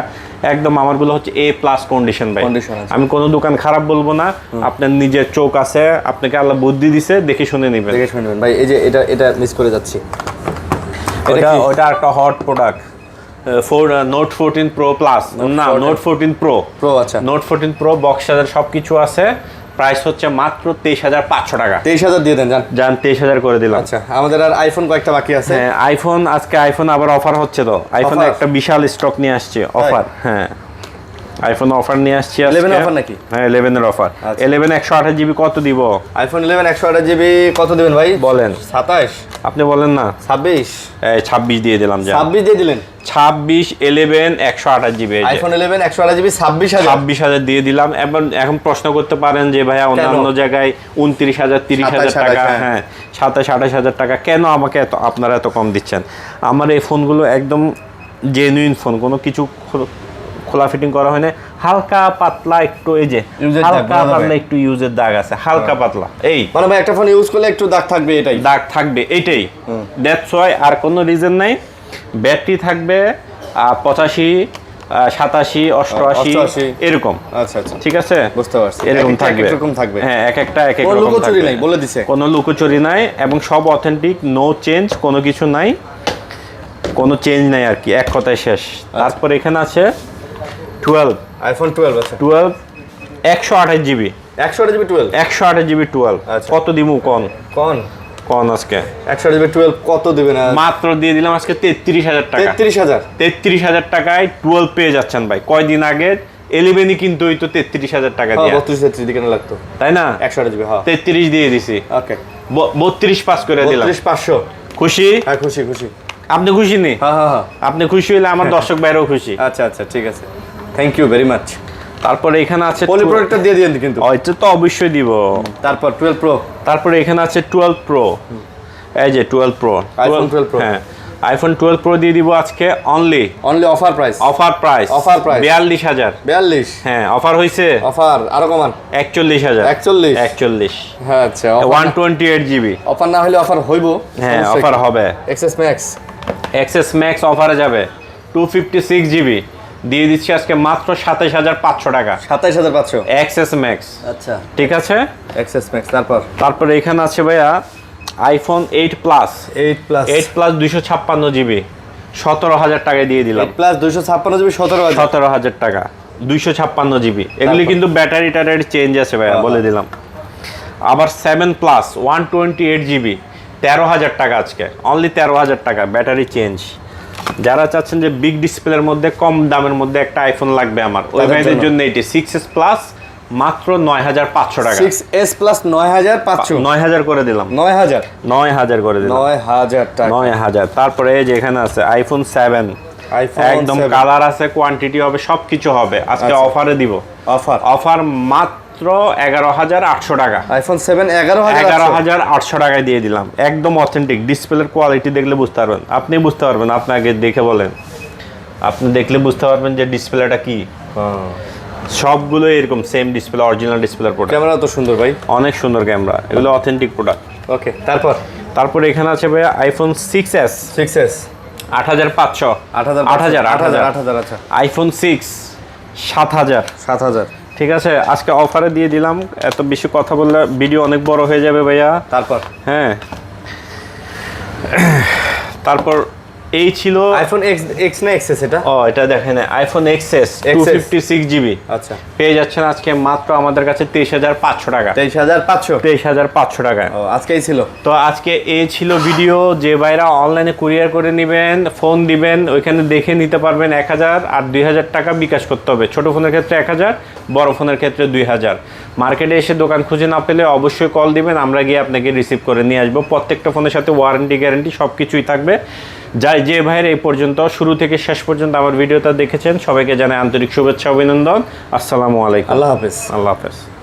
একদম আমারগুলো হচ্ছে A+ কন্ডিশন ভাই। আমি কোনো দোকান খারাপ বলবো না, আপনার নিজের চোখ আছে, আপনাকে আল্লাহ বুদ্ধি দিছে, দেখে শুনে নেবেন। দেখে শুনে নেবেন ভাই। এই যে এটা মিস করে যাচ্ছি, ওটা একটা hot product. Note 14 pro plus না, নোট 14 প্রো। আচ্ছা। নোট 14 প্রো বক্স চার্জার সবকিছু আছে। প্রাইস হচ্ছে মাত্র 23,500 টাকা। 23,000 দিয়ে দেন জান 23,000 করে দিলাম। আচ্ছা, আমাদের আর আইফোন কয়েকটা বাকি আছে। হ্যাঁ, আজকে আইফোন আবার অফার হচ্ছে তো। আইফোন একটা বিশাল স্টক নিয়ে আসছে অফার। হ্যাঁ, আইফোন অফার নিয়ে আসছি আজকে। 11 অফার নাকি? হ্যাঁ, 11 এর অফার। 11 128 জিবি কত দিব? আইফোন 11 128 জিবি কত দিবেন ভাই? বলেন। 27। আপনি বলেন না। 26। 26 দিয়ে দিলাম। 26 দিয়ে দিলেন। 26 11 128 জিবি। আইফোন 11 128 জিবি 26,000 দিয়ে দিলাম। এখন প্রশ্ন করতে পারেন যে ভাইয়া অন্যান্য জায়গায় 29,000 30,000 টাকা, হ্যাঁ 27-28,000 টাকা, কেন আমাকে আপনারা এত কম দিচ্ছেন? আমার এই ফোনগুলো একদম জেনুইন ফোন, কোনো কিছু খোলা ফিটিং করা হয় না। হালকা পাতলা একটু, এই যে হালকা পাতলা একটু ইউজের দাগ আছে, হালকা পাতলা। এই মানে ভাই একটা ফোন ইউজ করলে একটু দাগ থাকবে, এটাই দাগ থাকবে, এটাই। দ্যাটস ওয়াই, আর কোনো রিজন নাই। ব্যাটারি থাকবে 85 87 88 এরকম। আচ্ছা আচ্ছা, ঠিক আছে, বুঝতে পারছি। এরকম থাকবে। হ্যাঁ, এক একটা এক এক রকম থাকবে। নাই বলে দিছে, কোনো লুকোচুরি নাই, এবং সব অথেন্টিক, নো চেঞ্জ, কোনো কিছু নাই, কোনো চেঞ্জ নাই আর কি, এক কথায় শেষ। তারপর এখানে আছে 12 আইফোন 12 আছে। 12 128 জিবি 128 জিবি 12 128 জিবি 12। কত দিমু কোন আজকে 128 জিবি 12 কত দিবেন? মাত্র দিয়ে দিলাম আজকে 33,000 টাকা। 33,000 টাকায় 12 পেয়ে যাচ্ছেন ভাই। কয়দিন আগে 11ই কিন্তু হইতো 33,000 টাকা দিয়ে। 32 দিকে লাগতো, তাই না? 128 জিবি, হ্যাঁ 33 দিয়ে দিছি। ওকে, 32 পাস করে দিলাম। 32,500। খুশি? হ্যাঁ খুশি। আপনি খুশি নেই? হ্যাঁ। আপনি খুশি হলে আমার দর্শক ভাইরাও খুশি। আচ্ছা, ঠিক আছে, থ্যাংক ইউ ভেরি মাচ। তারপরে এখানে আছে পলি প্রোডাক্টটা দিয়ে দিন কিন্তু। এটা তো অবশ্যই দিব। তারপর 12 প্রো। তারপরে এখানে আছে 12 প্রো। এই যে 12 প্রো, আইফোন 12 প্রো। হ্যাঁ, আইফোন 12 প্রো দিয়ে দিব আজকে অনলি অফার প্রাইস 42,000। 42। হ্যাঁ, অফার হইছে। অফার আরো কমান 41,000। 41। হ্যাঁ আচ্ছা, 128 জিবি। অফার না হলে অফার হইব। হ্যাঁ, অফার হবে। এক্সএস ম্যাক্স অফারে যাবে 256 জিবি দিয়ে দিচ্ছি আজকে মাত্র 27,500 টাকা। 27,500 এক্সএস ম্যাক্স। আচ্ছা, ঠিক আছে, এক্সএস ম্যাক্স। তারপরে এখানে আছে ভাইয়া আইফোন 8 প্লাস 256 জিবি 17,000 টাকায় দিয়ে দিলাম। 8 প্লাস 256 জিবি 17,000 টাকা 256 জিবি। এগুলি কিন্তু ব্যাটারি চেঞ্জ আছে ভাইয়া, বলে দিলাম। আবার 7 প্লাস 128 জিবি 13,000 টাকা আজকে, অনলি 13,000 টাকা, ব্যাটারি চেঞ্জ। যারা চাচ্ছেন যে বিগ ডিসপ্লের মধ্যে কম দামের মধ্যে একটা আইফোন লাগবে আমার, ওই ভাইদের জন্য এটি 6s প্লাস মাত্র 9,500 টাকা। 6s প্লাস 9,500 9,000 করে দিলাম। 9,000 করে দিলাম। 9,000 টাকা। 9,000। তারপরে এই যে এখানে আছে আইফোন 7, একদম কালার আছে, কোয়ান্টিটি হবে, সবকিছু হবে। আজকে অফারে দিব। অফার মাত্র 11,800 টাকা। আইফোন 7 11,800 টাকায় দিয়ে দিলাম। একদম অথেন্টিক, ডিসপ্লের কোয়ালিটি দেখলে বুঝতে পারবেন। আপনি বুঝতে পারবেন, আপনি আগে দেখে বলেন, আপনি দেখলে বুঝতে পারবেন যে ডিসপ্লেটা কি। সবগুলো এরকম সেম ডিসপ্লে, অরিজিনাল ডিসপ্লের প্রোডাক্ট। ক্যামেরা তো সুন্দর ভাই, অনেক সুন্দর ক্যামেরা, এগুলো অথেন্টিক প্রোডাক্ট। ওকে, তারপর এখানে আছে ভাই আইফোন 6s 8,500। 8,000। আচ্ছা, আইফোন 6 7,000। ঠিক আছে, আজকে অফারে দিয়ে দিলাম। এত বেশি কথা বললে ভিডিও অনেক বড় হয়ে যাবে ভাইয়া। তারপর হ্যাঁ, তারপর এই ছিল আইফোন এক্স না এক্সএস এটা? ও এটা দেখেন আইফোন এক্সএস 256GB আচ্ছা, পেয়ে যাচ্ছেন আজকে মাত্র আমাদের কাছে 23,500 টাকা। 23,500? 23,500 টাকায়। ও আজকেই ছিল। তো আজকে এই ছিল ভিডিও। যে ভাইরা অনলাইনে কুরিয়ার করে নেবেন, ফোন দিবেন, ওইখানে দেখে নিতে পারবেন 1000 আর 2000 টাকা বিকাশ করতে হবে। ছোট ফোনের ক্ষেত্রে 1000, বড় ফোনের ক্ষেত্রে 2000। মার্কেটে এসে দোকান খুঁজে না পেলে অবশ্যই কল দিবেন, আমরা গিয়ে আপনাকে রিসিভ করে নিয়ে আসবো। প্রত্যেকটা ফোনের সাথে ওয়ারেন্টি গ্যারেন্টি সব কিছুই থাকবে। যাই যে ভাইয়ের এই পর্যন্ত শুরু থেকে শেষ পর্যন্ত আমার ভিডিওটা দেখেছেন সবাইকে জানাই আন্তরিক শুভেচ্ছা অভিনন্দন। আসসালামু আলাইকুম। আল্লাহ হাফেজ। আল্লাহ হাফেজ।